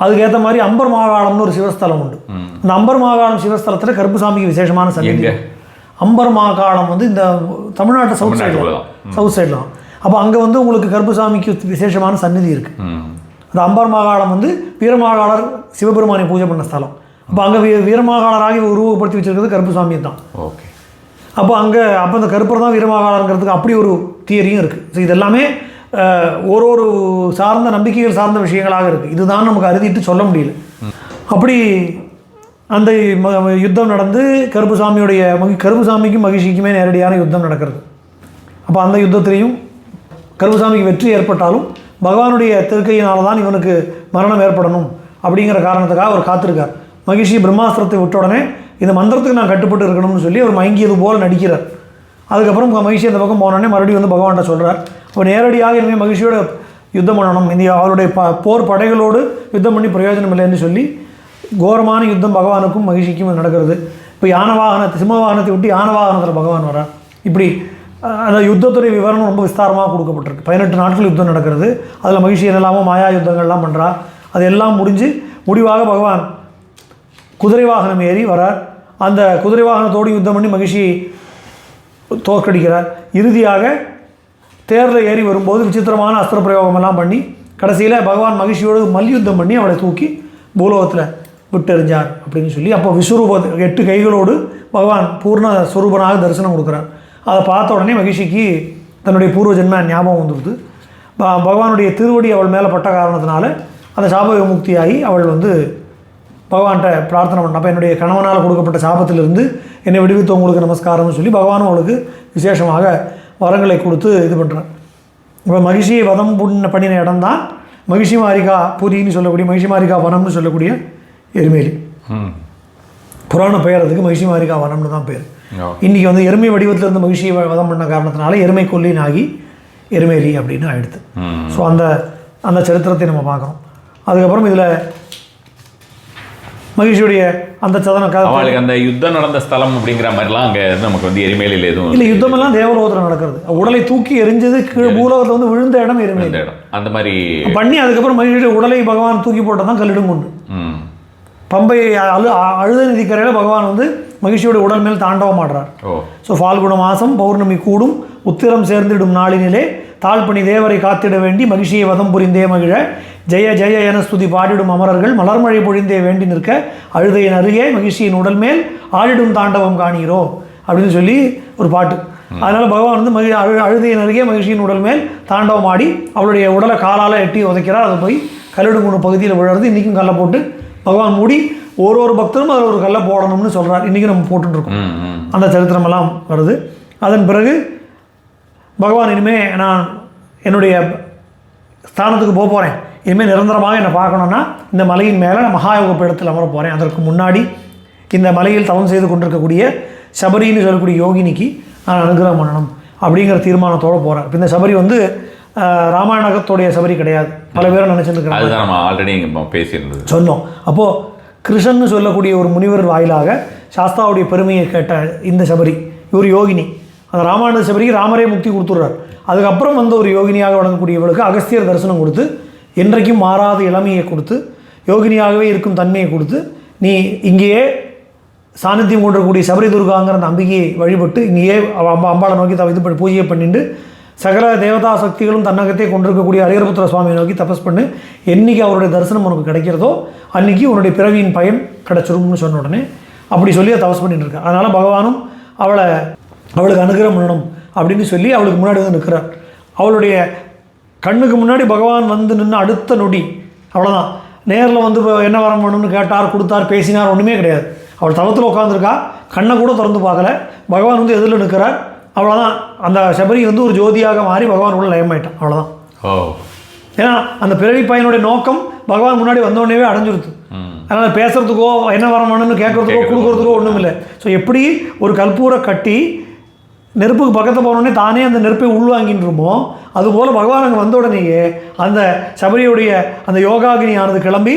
[SPEAKER 2] அதுக்கேற்ற மாதிரி அம்பர் மாகாளம்னு ஒரு சிவஸ்தலம் உண்டு. அந்த அம்பர் மாகாளம் சிவஸ்தலத்தில் கருப்புசாமிக்கு விசேஷமான சன்னிதி. அம்பர் மாகாளம் வந்து இந்த தமிழ்நாட்டு சவுத் சைடில் தான். அப்போ அங்கே வந்து உங்களுக்கு கருப்புசாமிக்கு விசேஷமான சந்நிதி இருக்குது. அந்த அம்பர் மாகாளம் வந்து வீரமாகாளர் சிவபெருமானை பூஜை பண்ண ஸ்தலம். அப்போ அங்கே வீரமாகாளராகி உருவப்படுத்தி வச்சிருக்கிறது கருப்புசாமியை தான். அப்போ அந்த கருப்பர் தான் வீரமாகாளங்கிறதுக்கு அப்படி ஒரு தியரியும் இருக்குது. ஸோ இதெல்லாமே ஒரு சார்ந்த நம்பிக்கைகள் சார்ந்த விஷயங்களாக இருக்குது. இதுதான் நமக்கு அறுதிட்டு சொல்ல முடியல. அப்படி அந்த யுத்தம் நடந்து கருப்புசாமிக்கும் மகிழ்ச்சிக்குமே நேரடியான யுத்தம் நடக்கிறது. அப்போ அந்த யுத்தத்திலையும் கருப்புசாமிக்கு வெற்றி ஏற்பட்டாலும் பகவானுடைய திருக்கையினால தான் இவனுக்கு மரணம் ஏற்படணும் அப்படிங்கிற காரணத்துக்காக அவர் காத்திருக்கார். மகிழ்ச்சி பிரம்மாஸ்திரத்தை விட்ட உடனே இந்த மந்திரத்துக்கு நான் கட்டுப்பட்டு இருக்கணும்னு சொல்லி அவர் மயங்கியது போல் நடிக்கிறார். அதுக்கப்புறம் மகிழ்ச்சி அந்த பக்கம் போனோடனே மறுபடியும் வந்து பகவான்கிட்ட சொல்கிறார், அவர் நேரடியாக இனிமேல் மகிழ்ச்சியோட யுத்தம் பண்ணணும், இந்தியா அவருடைய போர் படைகளோடு யுத்தம் பண்ணி பிரயோஜனம் இல்லைன்னு சொல்லி கோரமான யுத்தம் பகவானுக்கும் மகிழ்ச்சிக்கும் நடக்கிறது. இப்போ சிம்ம வாகனத்தை விட்டு யானை வாகனத்தில் பகவான் வரார். இப்படி அந்த யுத்தத்துடைய விவரம் ரொம்ப விஸ்தாரமாக கொடுக்கப்பட்டிருக்கு. 18 நாட்கள் யுத்தம் நடக்கிறது. அதில் மகிழ்ச்சி என்னெல்லாமோ மாயா யுத்தங்கள்லாம் பண்ணுறா. அது எல்லாம் முடிஞ்சு முடிவாக பகவான் குதிரை வாகனம் ஏறி வரார். அந்த குதிரை வாகனத்தோடு யுத்தம் பண்ணி மகிழ்ச்சி தோற்கடிக்கிறார். இறுதியாக தேரில் ஏறி வரும்போது விசித்திரமான அஸ்திர பிரயோகமெல்லாம் பண்ணி கடைசியில் பகவான் மகிழ்ச்சியோடு மல்யுத்தம் பண்ணி அவளை தூக்கி பூலோகத்தில் விட்டெறிஞ்சார் அப்படின்னு சொல்லி, அப்போ விஸ்வரூப 8 கைகளோடு பகவான் பூர்ண ஸ்வரூபனாக தரிசனம் கொடுக்குறார். அதை பார்த்த உடனே மகிழ்ச்சிக்கு தன்னுடைய பூர்வ ஜென்ம ஞாபகம் வந்துடுது. பகவானுடைய திருவடி அவள் மேலே பட்ட காரணத்தினால அந்த சாப விமுக்தியாகி அவள் வந்து பகவான்கிட்ட பிரார்த்தனை பண்ண, அப்போ என்னுடைய கணவனால் கொடுக்கப்பட்ட சாபத்திலிருந்து என்னை விடுவித்து உங்களுக்கு நமஸ்காரம்னு சொல்லி பகவானும் அவளுக்கு விசேஷமாக வரங்களை கொடுத்து இது பண்ணுறார். இப்போ மகிழ்ச்சியை வதம் பண்ணின இடம் தான் மகிழ்ச்சி மாரிகா புரின்னு சொல்லக்கூடிய மகிழ்ச்சி மாரிகா வனம்னு சொல்லக்கூடிய எருமேலி. புராண பெயர் அதுக்கு மகிழ்ச்சி மாரிகா வனம்னு தான் பேர். இன்றைக்கி வந்து எருமை வடிவத்தில் இருந்து மகிழ்ச்சியை வதம் பண்ண காரணத்தினால எருமை கொல்லின் ஆகி எருமேலி அப்படின்னு ஆயிடுது. ஸோ அந்த சரித்திரத்தை நம்ம பார்க்குறோம். அதுக்கப்புறம் இதில் மகிழ்ச்சியுடைய அந்த
[SPEAKER 1] அவளுக்கு அந்த யுத்தம் நடந்த ஸ்தலம் அப்படிங்கிற மாதிரிலாம் அங்கே நமக்கு வந்து எரிமேலில் எதுவும்
[SPEAKER 2] இல்லை. யுத்தமெல்லாம் தேவலோகத்தில் நடக்கிறது. உடலை தூக்கி எரிஞ்சது கீழே பூலோகத்தில் வந்து விழுந்த இடம் எரிமேல் இடம்
[SPEAKER 1] அந்த மாதிரி பண்ணி
[SPEAKER 2] அதுக்கப்புறம் மகிழ்ச்சியுடைய உடலை பகவான் தூக்கி போட்டால் தான் கல்லிடும் கொண்டு பம்பை அழுத நதிக்கரையில் பகவான் வந்து மகிழ்ச்சியோட உடல் மேல் தாண்டவம் ஆடுறார். ஸோ ஃபால்குண மாதம் பௌர்ணமி கூடும் உத்திரம் சேர்ந்திடும் நாளினிலே தாழ்பணி தேவரை காத்திட வேண்டி மகிழ்ச்சியை வதம் புரிந்தே மகிழ ஜெய ஜெய என ஸ்துதி பாடிடும் அமரர்கள் மலர்மழை பொழிந்தே வேண்டி நிற்க அழுதையின் அருகே மகிழ்ச்சியின் உடல் மேல் ஆடிடும் தாண்டவம் காணீரோ அப்படின்னு சொல்லி ஒரு பாட்டு. அதனால் பகவான் வந்து அழுதையின் அருகே மகிழ்ச்சியின் உடல் மேல் தாண்டவம் ஆடி அவளுடைய உடலை காலால் எட்டி உதைக்கிறார். அது போய் கல்லிடுங்குணு பகுதியில் விழுறது. இன்றைக்கும் கல்லை போட்டு பகவான் மூடி ஒரு பக்தரும் அதில் ஒரு கல்லை போடணும்னு சொல்கிறார். இன்றைக்கும் நம்ம போட்டுருக்கோம். அந்த சரித்திரமெல்லாம் வருது. அதன் பிறகு பகவான் இனிமேல் நான் என்னுடைய ஸ்தானத்துக்கு போகிறேன், இனிமேல் நிரந்தரமாக என்னை பார்க்கணுன்னா இந்த மலையின் மேலே நான் மகாயோக பீடத்தில் அமர போகிறேன். அதற்கு முன்னாடி இந்த மலையில் தவம் செய்து கொண்டிருக்கக்கூடிய சபரின்னு சொல்லக்கூடிய யோகினிக்கு நான் அனுகிரகம் பண்ணணும் அப்படிங்கிற தீர்மானத்தோடு போகிறேன். இப்போ இந்த சபரி வந்து ராமாயணத்துடைய சபரி கிடையாது. பல பேரும் நினச்சிருக்கிறாங்க.
[SPEAKER 1] அதுதான் நம்ம ஆல்ரெடி இங்கே பேசியிருந்தது
[SPEAKER 2] சொன்னோம். அப்போது கிருஷ்ணன்னு சொல்லக்கூடிய ஒரு முனிவர் வாயிலாக சாஸ்தாவுடைய பெருமையை கேட்ட இந்த சபரி, இவர் யோகினி. அந்த ராமாயண சபரிக்கு ராமரே முக்தி கொடுத்துட்றார். அதுக்கப்புறம் வந்து ஒரு யோகினியாக வழங்கக்கூடியவளுக்கு அகஸ்தியர் தரிசனம் கொடுத்து, என்றைக்கும் மாறாத இளமையை கொடுத்து, யோகினியாகவே இருக்கும் தன்மையை கொடுத்து, நீ இங்கேயே சாநித்தியம் கொண்டிருக்கக்கூடிய சபரி துர்காங்கிற அந்த அம்பிகையை வழிபட்டு இங்கேயே அம்பாளை நோக்கி இது பண்ணி பூஜையை பண்ணிட்டு சகல தேவதா சக்திகளும் தன்னகத்தை கொண்டிருக்கக்கூடிய ஹரிஹரபுத்திர சுவாமியை நோக்கி தபஸ் பண்ணு. என்றைக்கு அவருடைய தரிசனம் உனக்கு கிடைக்கிறதோ அன்றைக்கி உன்னுடைய பிறவியின் பயன் கிடச்சிரும்னு சொன்ன உடனே அப்படி சொல்லி தபஸ் பண்ணிட்டு இருக்கா. அதனால் பகவானும் அவளுக்கு அனுகிரகம் பண்ணணும் அப்படின்னு சொல்லி அவளுக்கு முன்னாடி வந்து நிற்கிறார். அவளுடைய கண்ணுக்கு முன்னாடி பகவான் வந்து நின்று அடுத்த நொடி அவ்வளோதான். நேரில் வந்து என்ன வரம் வேணும்னு கேட்டார், கொடுத்தார், பேசினார், ஒன்றுமே கிடையாது. அவள் தவத்தில் உட்காந்துருக்கா, கண்ணை கூட திறந்து பார்க்கல. பகவான் வந்து எதில் நிற்கிறார், அவ்வளோதான். அந்த சபரி வந்து ஒரு ஜோதியாக மாறி பகவான் உள்ள லயமாயிட்டான். அவ்வளோதான். ஏன்னா அந்த பிறவி பையனுடைய நோக்கம் பகவான் முன்னாடி வந்தோடனே அடைஞ்சிருது. அதனால் பேசுகிறதுக்கோ என்ன வரம் வேணும்னு கேட்குறதுக்கோ கொடுக்குறதுக்கோ ஒன்றும் இல்லை. ஸோ எப்படி ஒரு கற்பூரை கட்டி நெருப்புக்கு பக்கத்தில் போனோடனே தானே அந்த நெருப்பை உள்வாங்கின்றமோ, அதுபோல் பகவான் அங்கே வந்த உடனேயே அந்த சபரியுடைய அந்த யோகாகினியானது கிளம்பி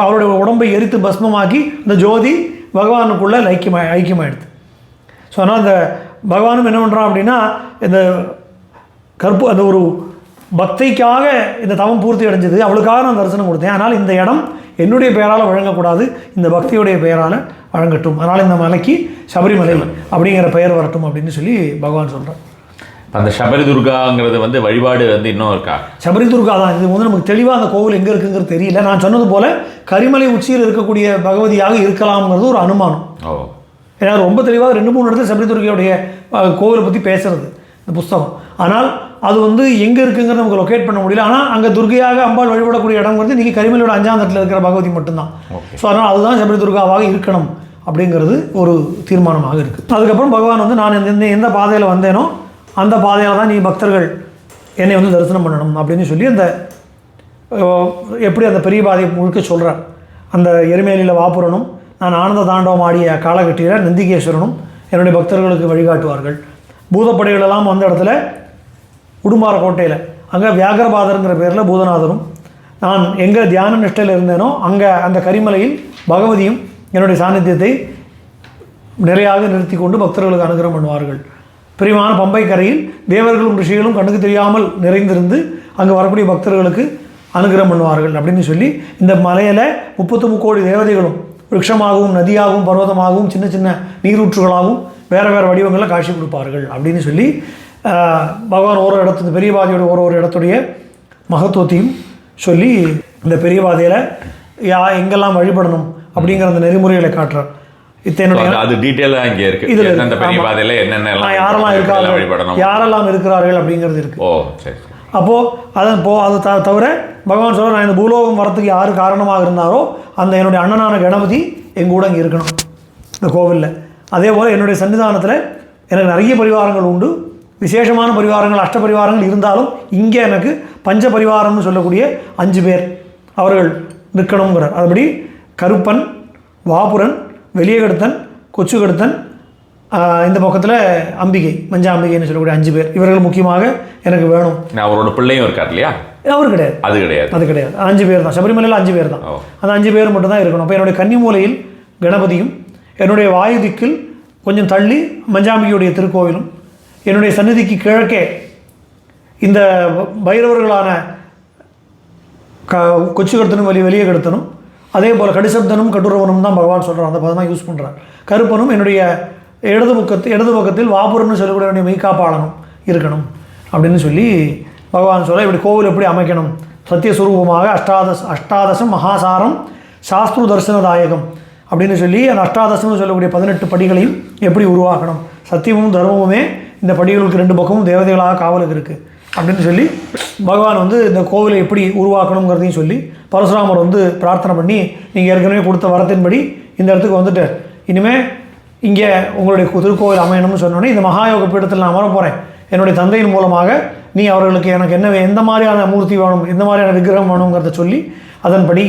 [SPEAKER 2] அவருடைய உடம்பை எரித்து பஸ்மமாக்கி அந்த ஜோதி பகவானுக்குள்ளே ஐக்கியமாயிடுது. ஸோ ஆனால் அந்த பகவானும் என்ன பண்ணுறான் அப்படின்னா, இந்த அந்த ஒரு பக்திக்காக இந்த தவம் பூர்த்தி அடைஞ்சது, அவளுக்காக நான் தரிசனம் கொடுத்தேன். ஆனால் இந்த இடம் என்னுடைய பெயரால் வழங்கக்கூடாது, இந்த பக்தியுடைய பெயரால் வழங்கட்டும். அதனால் இந்த மலைக்கு சபரிமலை அப்படிங்கிற பெயர் வரட்டும் அப்படின்னு சொல்லி பகவான் சொல்கிறார்.
[SPEAKER 1] அந்த சபரி துர்காங்கிறது வந்து வழிபாடு வந்து இன்னும் இருக்கா?
[SPEAKER 2] சபரி துர்கா தான். இது வந்து நமக்கு தெளிவாக அந்த கோவில் எங்கே இருக்குங்கிறது தெரியல. நான் சொன்னது போல் கரிமலை உச்சியில் இருக்கக்கூடிய பகவதியாக இருக்கலாம்ங்கிறது ஒரு அனுமானம். ஏன்னா ரொம்ப தெளிவாக 2-3 இடத்துல சபரி துர்கையுடைய கோவிலை பற்றி பேசுகிறது இந்த புஸ்தகம். ஆனால் அது வந்து எங்கே இருக்குங்கிறது நமக்கு லொக்கேட் பண்ண முடியல. ஆனால் அங்கே துர்கையாக அம்பாள் வழிபடக்கூடிய இடங்கிறது இன்றைக்கி கரிமலையோட 5ஆம் தட்டில் இருக்கிற பகவதி மட்டும்தான். ஸோ அதனால் அதுதான் சபரி துர்காவாக இருக்கணும் அப்படிங்கிறது ஒரு தீர்மானமாக இருக்குது. அதுக்கப்புறம் பகவான் வந்து நான் எந்த பாதையில் வந்தேனோ அந்த பாதையில் தான் நீ பக்தர்கள் என்னை வந்து தரிசனம் பண்ணணும் அப்படின்னு சொல்லி அந்த எப்படி அந்த பெரிய பாதையை முழுக்க சொல்கிறார். அந்த எருமேலியில் வாப்புரனும் நான் ஆனந்த தாண்டவம் ஆடிய காலகட்டியில் நந்திகேஸ்வரனும் என்னுடைய பக்தர்களுக்கு வழிகாட்டுவார்கள். பூதப்படைகளெல்லாம் வந்த இடத்துல உடுமார கோட்டையில் அங்கே வியாகரபாதருங்கிற பேரில் பூதநாதரும், நான் எங்கே தியான நிஷ்டையில் இருந்தேனோ அங்கே அந்த கரிமலையில் பகவதியும் என்னுடைய சாநித்தியத்தை நிறையாக நிறுத்தி கொண்டு பக்தர்களுக்கு அனுகிரகம் பண்ணுவார்கள். பிரியமான பம்பை கரையில் தேவர்களும் ரிஷிகளும் கண்ணுக்கு தெரியாமல் நிறைந்திருந்து அங்கே வரக்கூடிய பக்தர்களுக்கு அனுகிரகம் பண்ணுவார்கள் அப்படின்னு சொல்லி இந்த மலையில் 33 கோடி தேவதைகளும் விருட்சமாகவும் நதியாகவும் பர்வதமாகவும் சின்ன சின்ன நீரூற்றுகளாகவும் வேறு வேறு வடிவங்களில் காட்சி கொடுப்பார்கள் அப்படின்னு சொல்லி பகவான் ஒரு இடத்து பெரிய பாதையோட ஒரு இடத்துடைய மகத்துவத்தையும் சொல்லி இந்த பெரிய பாதையில் எங்கெல்லாம் வழிபடணும் அப்படிங்கிற அந்த நெறிமுறைகளை காட்டுறார்.
[SPEAKER 1] அது டீடைலா இங்க இருக்கு. இதுல அந்த பெரிய பாதையில என்னென்ன
[SPEAKER 2] யாரெல்லாம் இருக்காங்க, யாரெல்லாம் இருக்கிறார்கள் அப்படிங்கிறது இருக்கு.
[SPEAKER 1] ஓ சரி.
[SPEAKER 2] அப்போ அது தவிர பகவான் சொல்ற, நான் இந்த பூலோகம் வரத்துக்கு யாரு காரணமாக இருந்தாரோ அந்த என்னுடைய அண்ணனான கணபதி எங்க கூட இங்கே இருக்கணும் இந்த கோவிலில். அதே போல் என்னுடைய சன்னிதானத்தில் எனக்கு நிறைய பரிவாரங்கள் உண்டு, விசேஷமான பரிவாரங்கள் அஷ்ட பரிவாரங்கள் இருந்தாலும் இங்கே எனக்கு பஞ்ச பரிவாரம்னு சொல்லக்கூடிய 5 பேர் அவர்கள் நிற்கணுங்கிறார். அதுபடி கருப்பன், வாபுரன், வெளியகடுத்தன், கொச்சுகடுத்தன், இந்த பக்கத்தில் அம்பிகை, மஞ்சாம்பிகைன்னு சொல்லக்கூடிய 5 பேர். இவர்கள் முக்கியமாக எனக்கு வேணும்.
[SPEAKER 1] அவரோட பிள்ளையும் இருக்கார் இல்லையா?
[SPEAKER 2] அவர் கிடையாது, அது கிடையாது. 5 பேர் தான், சபரிமலையில் 5 பேர் தான். அந்த 5 பேர் மட்டும் தான் இருக்கணும். அப்போ என்னுடைய கன்னிமூலையில் கணபதியும், என்னுடைய வாயு திக்கில் கொஞ்சம் தள்ளி மஞ்சாம்பிகையுடைய திருக்கோவிலும், என்னுடைய சந்நிதிக்கு கிழக்கே இந்த பைரவர்களான கொச்சுகடுத்தனும் வெளியே கடுத்தனும், அதே போல் கடிசப்தனும் கட்டுரவனும் தான் பகவான் சொல்கிறார். அந்த பதம் தான் யூஸ் பண்ணுறார். கருப்பனும் என்னுடைய இடது பக்கத்தில் வாபுரன்னு சொல்லக்கூடிய மெய்காப்பாளனும் இருக்கணும் அப்படின்னு சொல்லி பகவான் சொல்ல, இப்படி கோவில் எப்படி அமைக்கணும், சத்தியஸ்வரூபமாக அஷ்டாதசம் மகாசாரம் சாஸ்திரு தர்சனதாயகம் அப்படின்னு சொல்லி அந்த அஷ்டாதசம்னு சொல்லக்கூடிய 18 படிகளையும் எப்படி உருவாக்கணும், சத்தியமும் தர்மமுமே இந்த படிகளுக்கு 2 பக்கமும் தேவதைகளாக காவலுக்கு இருக்குது அப்படின்னு சொல்லி பகவான் வந்து இந்த கோவிலை எப்படி உருவாக்கணுங்கிறதையும் சொல்லி பரசுராமர் வந்து பிரார்த்தனை பண்ணி, நீங்கள் ஏற்கனவே கொடுத்த வரத்தின்படி இந்த இடத்துக்கு வந்துட்டு இனிமேல் இங்கே உங்களுடைய திருக்கோவில் அமையணும்னு சொன்னோன்னே, இந்த மகாயோக பீடத்தில் நான் அமர போகிறேன், என்னுடைய தந்தையின் மூலமாக நீ அவர்களுக்கு எனக்கு எந்த மாதிரியான மூர்த்தி வேணும், எந்த மாதிரியான விக்கிரகம் வேணுங்கிறத சொல்லி அதன்படி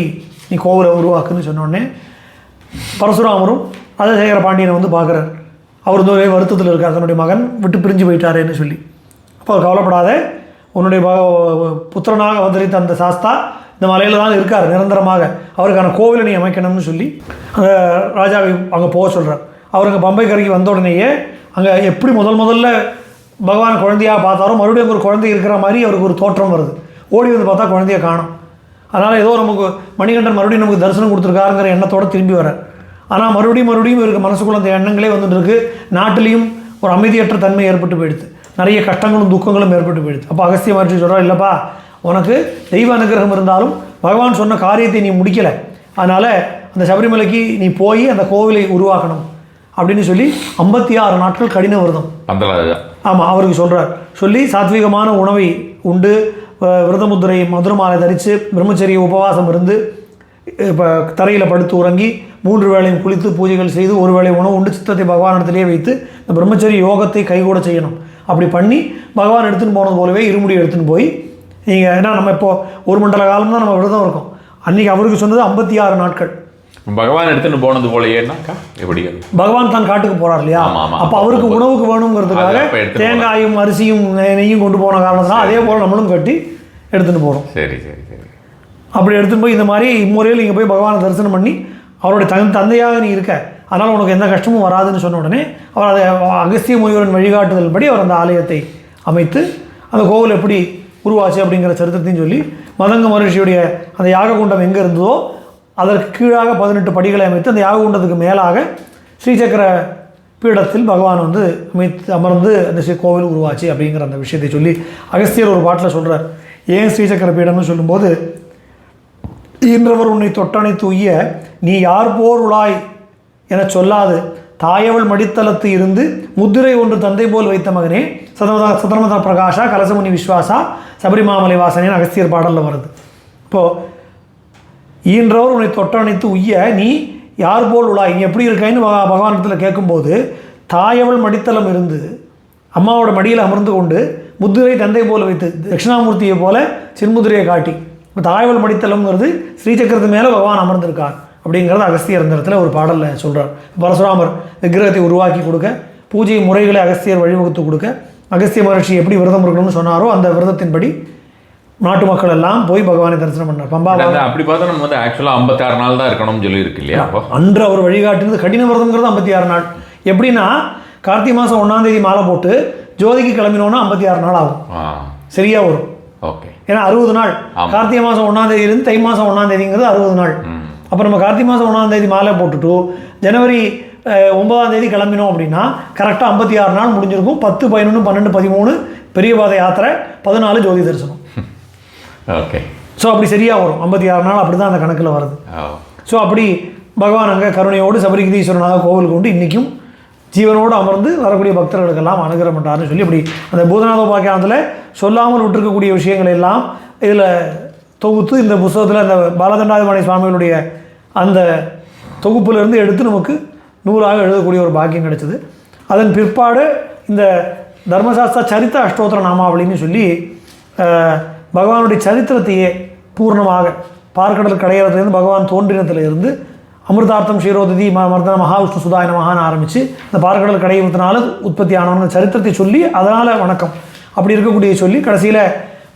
[SPEAKER 2] நீ கோவிலை உருவாக்குன்னு சொன்னோடனே பரசுராமரும் ராஜசேகர பாண்டியனை வந்து பார்க்குறார். அவர் வந்து ஒரே வருத்தத்தில் இருக்கார், தன்னுடைய மகன் விட்டு பிரிஞ்சு போயிட்டாரேன்னு சொல்லி. அப்போ அவர் கவலைப்படாத, உன்னுடைய புத்திரனாக அவதரித்த அந்த சாஸ்தா இந்த மலையில் தான் இருக்கார் நிரந்தரமாக, அவருக்கான கோவிலை நீ அமைக்கணும்னு சொல்லி அந்த ராஜாவை அங்கே போக சொல்கிறார். அவர் அங்கே பம்பை கரைக்கு வந்த உடனேயே அங்கே எப்படி முதல்ல பகவான் குழந்தையாக பார்த்தாரோ மறுபடியும் ஒரு குழந்தை இருக்கிற மாதிரி அவருக்கு ஒரு தோற்றம் வருது. ஓடி வந்து பார்த்தா குழந்தைய காணும். அதனால் ஏதோ நமக்கு மணிகண்டன் மறுபடியும் நமக்கு தரிசனம் கொடுத்துருக்காருங்கிற எண்ணத்தோடு திரும்பி வரார். ஆனால் மறுபடியும் இவருக்கு மனசுக்குள்ள அந்த எண்ணங்களே வந்துட்டு இருக்கு. நாட்டிலையும் ஒரு அமைதியற்ற தன்மை ஏற்பட்டு போயிடுது, நிறைய கஷ்டங்களும் துக்கங்களும் ஏற்பட்டு போயிடுது. அப்போ அகஸ்திய மகர்ஷி சொல்கிறா, இல்லைப்பா உனக்கு தெய்வ அனுகிரகம் இருந்தாலும் பகவான் சொன்ன காரியத்தை நீ முடிக்கலை, அதனால் அந்த சபரிமலைக்கு நீ போய் அந்த கோவிலை உருவாக்கணும் அப்படின்னு சொல்லி 56 நாட்கள் கடின விரதம் ஆமாம் அவருக்கு சொல்கிறார். சொல்லி சாத்விகமான உணவை உண்டு, விரதமுத்திரை மதுரமாலை தரித்து பிரம்மச்சரிய உபவாசம் இருந்து இப்போ தரையில் படுத்து உறங்கி 3 வேளையும் குளித்து பூஜைகள் செய்து ஒரு வேளை உணவு உண்டு சித்தத்தை பகவானிடத்திலே வைத்து இந்த பிரம்மச்சரிய யோகத்தை கைகூட செய்யணும். அப்படி பண்ணி பகவான் எடுத்துன்னு போனது போலவே இருமுடி எடுத்துன்னு போய் நீங்கள் ஏன்னா நம்ம இப்போது ஒரு மண்டல காலம் தான் நம்ம விரதம் இருக்கோம். அன்றைக்கி அவருக்கு சொன்னது 56 நாட்கள்.
[SPEAKER 1] பகவான் எடுத்துன்னு போனது போலயேனாக்கா எப்படி
[SPEAKER 2] பகவான் தான் காட்டுக்கு போகிறார் இல்லையா, அப்போ அவருக்கு உணவுக்கு வேணுங்கிறதுக்காக தேங்காயும் அரிசியும் நெய்யும் கொண்டு போன காரணத்தினால அதே போல் நம்மளும் கட்டி எடுத்துகிட்டு போகிறோம்.
[SPEAKER 1] சரி சரி சரி.
[SPEAKER 2] அப்படி எடுத்துகிட்டு போய் இந்த மாதிரி இம்முறையில் நீங்கள் போய் பகவானை தரிசனம் பண்ணி அவருடைய தந்தையாக நீ இருக்க, அதனால் உனக்கு எந்த கஷ்டமும் வராதுன்னு சொன்ன உடனே அவர் அதை அகஸ்திய முனிவரின் வழிகாட்டுதல் படி அவர் அந்த ஆலயத்தை அமைத்து அந்த கோவில் எப்படி உருவாச்சு அப்படிங்கிற சரித்திரத்தையும் சொல்லி மதங்க மகர்ஷியுடைய அந்த யாககுண்டம் எங்கே இருந்ததோ அதற்கு கீழாக 18 படிகளை அமைத்து அந்த யாககுண்டத்துக்கு மேலாக ஸ்ரீசக்கர பீடத்தில் பகவான் வந்து அமர்ந்து அந்த கோவில் உருவாச்சு அப்படிங்கிற அந்த விஷயத்தை சொல்லி அகஸ்தியர் ஒரு பாட்டில் சொல்கிறார். ஏன் ஸ்ரீசக்கர பீடம்னு சொல்லும்போது, ஈன்றவர் உன்னை தொட்டணைத்து உய்ய நீ யார் போர் உளாய் என சொல்லாது தாயவள் மடித்தளத்து இருந்து முத்திரை ஒன்று தந்தை போல் வைத்த மகனே சதமத பிரகாஷா கலசமுனி விஸ்வாசா சபரிமாமலை வாசனேன்னு அகஸ்தியர் பாடலில் வருது. இப்போது ஈன்றவர் உன்னை தொட்டணைத்து உய்ய நீ யார் போல் உளாய், நீ எப்படி இருக்காயின்னு பகவானிடத்தில் கேட்கும்போது தாயவள் மடித்தளம் இருந்து அம்மாவோட மடியில் அமர்ந்து கொண்டு முத்திரை தந்தை போல் வைத்து தட்சிணாமூர்த்தியை போல சின்முதிரையை காட்டி தாயவள் மடித்தளம்ங்கிறது ஸ்ரீசக்கரத்து மேலே பகவான் அமர்ந்திருக்கார் அப்படிங்கிறது அகஸ்தியர் இந்த இடத்துல ஒரு பாடலில் சொல்கிறார். பரசுராமர் விக்கிரகத்தை உருவாக்கி கொடுக்க, பூஜை முறைகளை அகஸ்தியர் வழிவகுத்து கொடுக்க, அகஸ்திய மகர்ஷி எப்படி விரதம் இருக்கணும்னு சொன்னாரோ அந்த விரதத்தின்படி நாட்டு மக்கள் எல்லாம் போய் பகவானை தரிசனம் பண்ணார். பம்பா
[SPEAKER 1] அப்படி பார்த்தா நம்ம வந்து ஆக்சுவலாக 56 நாள் தான் இருக்கணும்னு சொல்லி இருக்கு இல்லையா?
[SPEAKER 2] அன்று அவர் வழிகாட்டினது கடின விரதம்ங்கிறது 56 நாள். எப்படின்னா கார்த்திகை மாதம் 1ஆம் தேதி மாலை போட்டு ஜோதிக்கு கிளம்பினோன்னா 56 நாள் ஆகும், சரியா வரும்.
[SPEAKER 1] ஓகே,
[SPEAKER 2] ஏன்னா 60 நாள் கார்த்திகை மாதம் 1ஆம் தேதியிலிருந்து தை மாதம் 1ஆம் தேதிங்கிறது 60 நாள். அப்போ நம்ம கார்த்திகை மாதம் 1ஆம் தேதி மாலை போட்டுட்டு ஜனவரி 9ஆம் தேதி கிளம்பினோம் அப்படின்னா கரெக்டாக 56 நாள் முடிஞ்சிருக்கும். 10, 11, 12, 13 பெரிய பாதை யாத்திரை, 14 ஜோதி தரிசனம்.
[SPEAKER 1] ஓகே,
[SPEAKER 2] ஸோ அப்படி சரியாக வரும். 56 நாள் அப்படி தான் அந்த கணக்கில் வருது. ஸோ அப்படி பகவான் அங்கே கருணையோடு சபரிகிரீஸ்வரனாக கோவில் கொண்டு இன்றைக்கும் ஜீவனோடு அமர்ந்து வரக்கூடிய பக்தர்களுக்கெல்லாம் அனுகிரகம் பண்ணுறாருன்னு சொல்லி அப்படி அந்த பூதநாத உபாக்கியானத்தில் சொல்லாமல் விட்டுருக்கக்கூடிய விஷயங்கள் எல்லாம் இதில் தொகுத்து இந்த புத்தகத்தில் அந்த பாலதண்டாதிபாணி சுவாமிகளுடைய அந்த தொகுப்பிலிருந்து எடுத்து நமக்கு நூலாக எழுதக்கூடிய ஒரு பாக்கியம் கிடைச்சது. அதன் பிற்பாடு இந்த தர்மசாஸ்திர சரித்த அஷ்டோத்திர நாமாவளின்னு சொல்லி பகவானுடைய சரித்திரத்தையே பூர்ணமாக பார்க்கடல் கடையிறதுலேருந்து பகவான் தோன்றினத்தில் இருந்து அமிர்தார்த்தம் ஸ்ரீரோதி மர்தன மகாவிஷ்ணு சுதாயன மகான்னு ஆரம்பித்து இந்த பார்க்கடல் கடையிறதுனால உற்பத்தி ஆனவங்க சரித்திரத்தை சொல்லி அதனால் வணக்கம் அப்படி இருக்கக்கூடிய சொல்லி கடைசியில்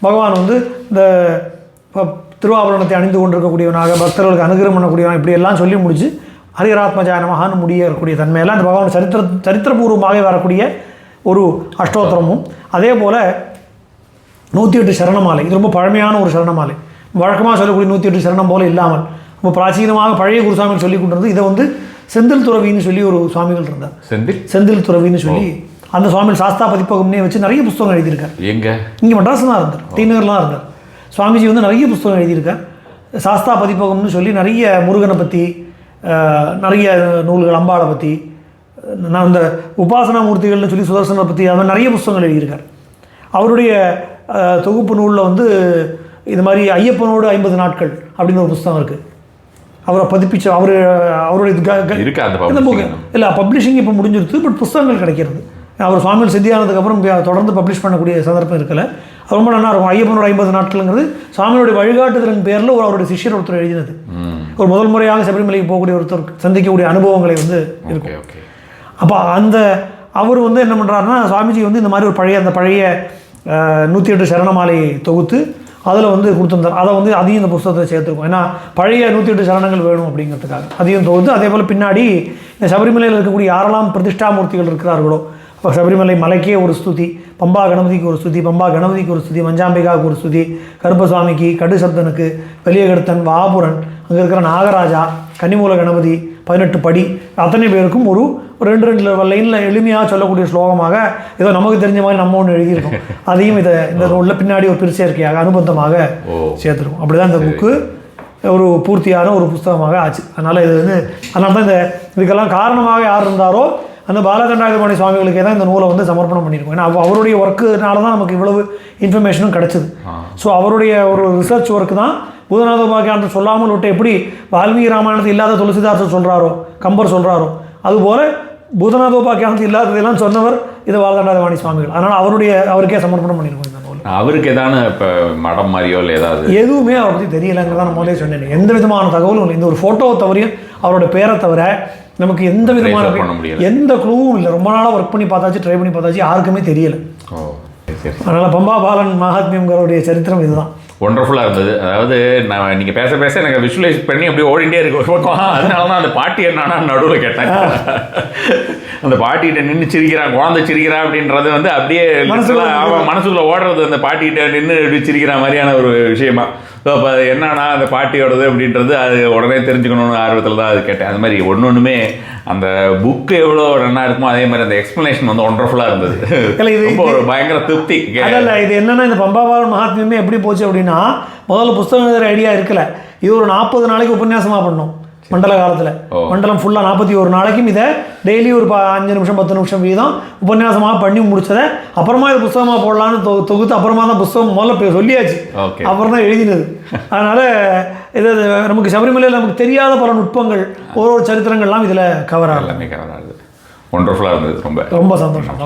[SPEAKER 2] பகவான் வந்து இந்த திருவாபரணத்தை அணிந்து கொண்டிருக்கக்கூடியவனாக பக்தர்களுக்கு அனுகிரகம் பண்ணக்கூடியவன் இப்படியெல்லாம் சொல்லி முடித்து ஹரிஹராத்மஜாய நமஹான்னு முடியக்கூடிய தன்மையெல்லாம் அந்த பகவான் சரித்திரபூர்வமாக வரக்கூடிய ஒரு அஷ்டோத்திரமும் அதே போல் 108 சரணமாலை. இது ரொம்ப பழமையான ஒரு சரணமாலை. வழக்கமாக சொல்லக்கூடிய 108 சரணம் போல் இல்லாமல் ரொம்ப பிராச்சீனமாக பழைய குருசாமிகள் சொல்லி கொண்டிருந்தது. இதை வந்து செந்தில் துறவின்னு சொல்லி ஒரு சுவாமிகள் இருந்தார். செந்தில் துறவின்னு சொல்லி அந்த சுவாமிகள் சாஸ்தா பதிப்பகம்னே வச்சு நிறைய புத்தகம் எழுதியிருக்கார். இங்கே மெட்ராஸ் தான் இருந்தார், டிநகர்லாம் இருந்தார். சுவாமிஜி வந்து நிறைய புத்தகம் எழுதியிருக்கார். சாஸ்தா பதிப்பகம்னு சொல்லி நிறைய முருகனை பற்றி நிறைய நூல்கள், அம்பாளை பற்றி, நான் இந்த உபாசனா மூர்த்திகள்னு சொல்லி சுதர்சனை பற்றி அது மாதிரி நிறைய புத்தகங்கள் எழுதியிருக்கார். அவருடைய தொகுப்பு நூலில் வந்து இது மாதிரி ஐயப்பனோடு 50 நாட்கள் அப்படின்னு ஒரு புத்தகம் இருக்குது. அவரை பதிப்பிச்ச அவருடைய இல்லை பப்ளிஷிங் இப்போ முடிஞ்சிருது, பட் புத்தகங்கள் கிடைக்கிறது. அவர் சுவாமிகள் சித்தியானதுக்கப்புறம் தொடர்ந்து பப்ளிஷ் பண்ணக்கூடிய சந்தர்ப்பம் இருக்கல. அது ரொம்ப நல்லா இருக்கும். ஐயப்பனோட 50 நாட்கள்ங்கிறது சுவாமியோடைய வழிகாட்டுதலின் பேரில் அவருடைய சிஷ்யர் ஒருத்தர் எழுதினது. ஒரு முதல் முறையாக சபரிமலைக்கு போகக்கூடிய ஒருத்தர் சந்திக்கக்கூடிய அனுபவங்களை வந்து இருக்கும். அப்போ அந்த அவர் வந்து என்ன பண்ணுறாருன்னா சுவாமிஜி வந்து இந்த மாதிரி ஒரு பழைய 108 சரணமாலை தொகுத்து அதில் வந்து கொடுத்துருந்தார். அதை வந்து அதையும் இந்த புஸ்தகத்தை சேர்த்துருக்கோம். ஏன்னா பழைய 108 சரணங்கள் வேணும் அப்படிங்கிறதுக்காக அதையும் தொகுத்து, அதே போல் பின்னாடி இந்த சபரிமலையில் இருக்கக்கூடிய யாரெல்லாம் பிரதிஷ்டாமூர்த்திகள் இருக்கிறார்களோ, இப்போ சபரிமலை மலைக்கே ஒரு ஸ்துதி, பம்பா கணபதிக்கு ஒரு ஸ்துதி, பம்பா கணபதிக்கு ஒரு ஸ்துதி, மஞ்சாம்பிகாவுக்கு ஒரு ஸ்துதி, கருப்பசுவாமிக்கு, கடுசப்தனுக்கு, வெளியகடுத்தன், வாபுரன், அங்கே இருக்கிற நாகராஜா, கன்னிமூல கணபதி, 18 படி, அத்தனை பேருக்கும் ஒரு 2 லைனில் எளிமையாக சொல்லக்கூடிய ஸ்லோகமாக ஏதோ நமக்கு தெரிஞ்ச மாதிரி நம்ம ஒன்று எழுதியிருக்கோம். அதையும் இந்த நூலில் பின்னாடி ஒரு பிரிச்சேர்க்கையாக அனுபந்தமாக சேர்த்துருக்கோம். அப்படி தான் இந்த புக்கு ஒரு பூர்த்தியான ஒரு புஸ்தகமாக ஆச்சு. அதனால் இது வந்து அதனால தான் இதுக்கெல்லாம் காரணமாக யார் இருந்தாரோ அந்த பாலகண்டாயுதபாணி சுவாமிகளுக்கே தான் இந்த நூலை வந்து சமர்ப்பணம் பண்ணியிருக்கோம். ஏன்னா அவருடைய ஒர்க்குனால தான் நமக்கு இவ்வளவு இன்ஃபர்மேஷனும் கிடச்சிது. ஸோ அவருடைய ஒரு ரிசர்ச் ஒர்க்கு தான் பூதநாதோபாக்கியானத்தை சொல்லாமல் விட்டு எப்படி வால்மீகி ராமாயணத்தை இல்லாத துளசிதாசர் சொல்கிறாரோ, கம்பர் சொல்கிறாரோ, அதுபோல் பூதநாதோபாக்கியானத்தை இல்லாததெல்லாம் சொன்னவர் இது பாலகண்டாயுதபாணி சுவாமிகள். அதனால் அவருக்கே சமர்ப்பணம் பண்ணியிருக்கோம் இந்த நூல்.
[SPEAKER 1] அவருக்கு ஏதான இப்போ மடம் மாதிரியோ இல்லை ஏதாவது
[SPEAKER 2] எதுவுமே அவரை பற்றி தெரியலைங்கிறதான் நான் முதலே சொன்னேன். எந்த விதமான தகவலும் இல்லை. இந்த ஒரு ஃபோட்டோவை தவறையும் அவரோட பேரை தவிர நமக்கு எந்த விதமான எந்த க்ளூவும் இல்லை. ரொம்ப நாளாக ஒர்க் பண்ணி பார்த்தாச்சு, ட்ரை பண்ணி பார்த்தாச்சு, யாருக்குமே தெரியலை. அதனால் பம்பா பாலன் மகாத்மியம்களுடைய சரித்திரம் இதுதான்.
[SPEAKER 1] ஒண்டர்ஃபுல்லாக இருந்தது. அதாவது நான் நீங்கள் பேச பேச எனக்கு விஷுவலைஸ் பண்ணி அப்படியே ஓடிண்டே இருக்கு ஒரு பக்கம். அதனால தான் அந்த பாட்டி என்னன்னா நடுவில் கேட்டேன். அந்த பாட்டிகிட்ட நின்று சிரிக்கிறான், குழந்தை சிரிக்கிறா அப்படின்றது வந்து அப்படியே அவன் மனசுக்குள்ள ஓடுறது அந்த பாட்டிகிட்ட நின்று இப்படி சிரிக்கிற மாதிரியான ஒரு விஷயமா. ஸோ அப்போ என்னன்னா அந்த பாட்டியோடது அப்படின்றது அது உடனே தெரிஞ்சுக்கணும்னு ஆர்வத்தில் தான் அது கேட்டேன். அது மாதிரி ஒன்று அந்த புக்கு எவ்வளோ நல்லா இருக்குமோ அதே மாதிரி அந்த எக்ஸ்ப்ளனேஷன் வந்து ஒண்டர்ஃபுல்லாக இருந்தது. ரொம்ப ஒரு பயங்கர திருப்தி.
[SPEAKER 2] இல்லை இது என்னென்னா இந்த பம்பாபாலன் மகாத்மியமே எப்படி போச்சு அப்படின்னா, முதல்ல புஸ்தகம் எழுதுகிற ஐடியா இருக்குல்ல, இது ஒரு 40 நாளைக்கு உபன்யாசமாக பண்ணோம் மண்டல காலத்தில். மண்டலம் ஃபுல்லாக 41 நாளைக்கும் இதை டெய்லி ஒரு 5 நிமிஷம் 10 நிமிஷம் வீதம் உபன்யாசமாக பண்ணி முடிச்சதை அப்புறமா இது புஸ்தகமாக போடலான்னு தொகுத்து அப்புறமா தான் புஸ்தகம் முதல்ல சொல்லியாச்சு, அப்புறம் தான் எழுதினது. அதனால் இது நமக்கு சபரிமலையில் நமக்கு தெரியாத பல நுட்பங்கள், ஒரு சரித்திரங்கள்லாம் இதில் கவர் ஆகலாம்.
[SPEAKER 1] ஒண்டர்ஃபுல்லாக இருந்தது. ரொம்ப
[SPEAKER 2] ரொம்ப சந்தோஷம்.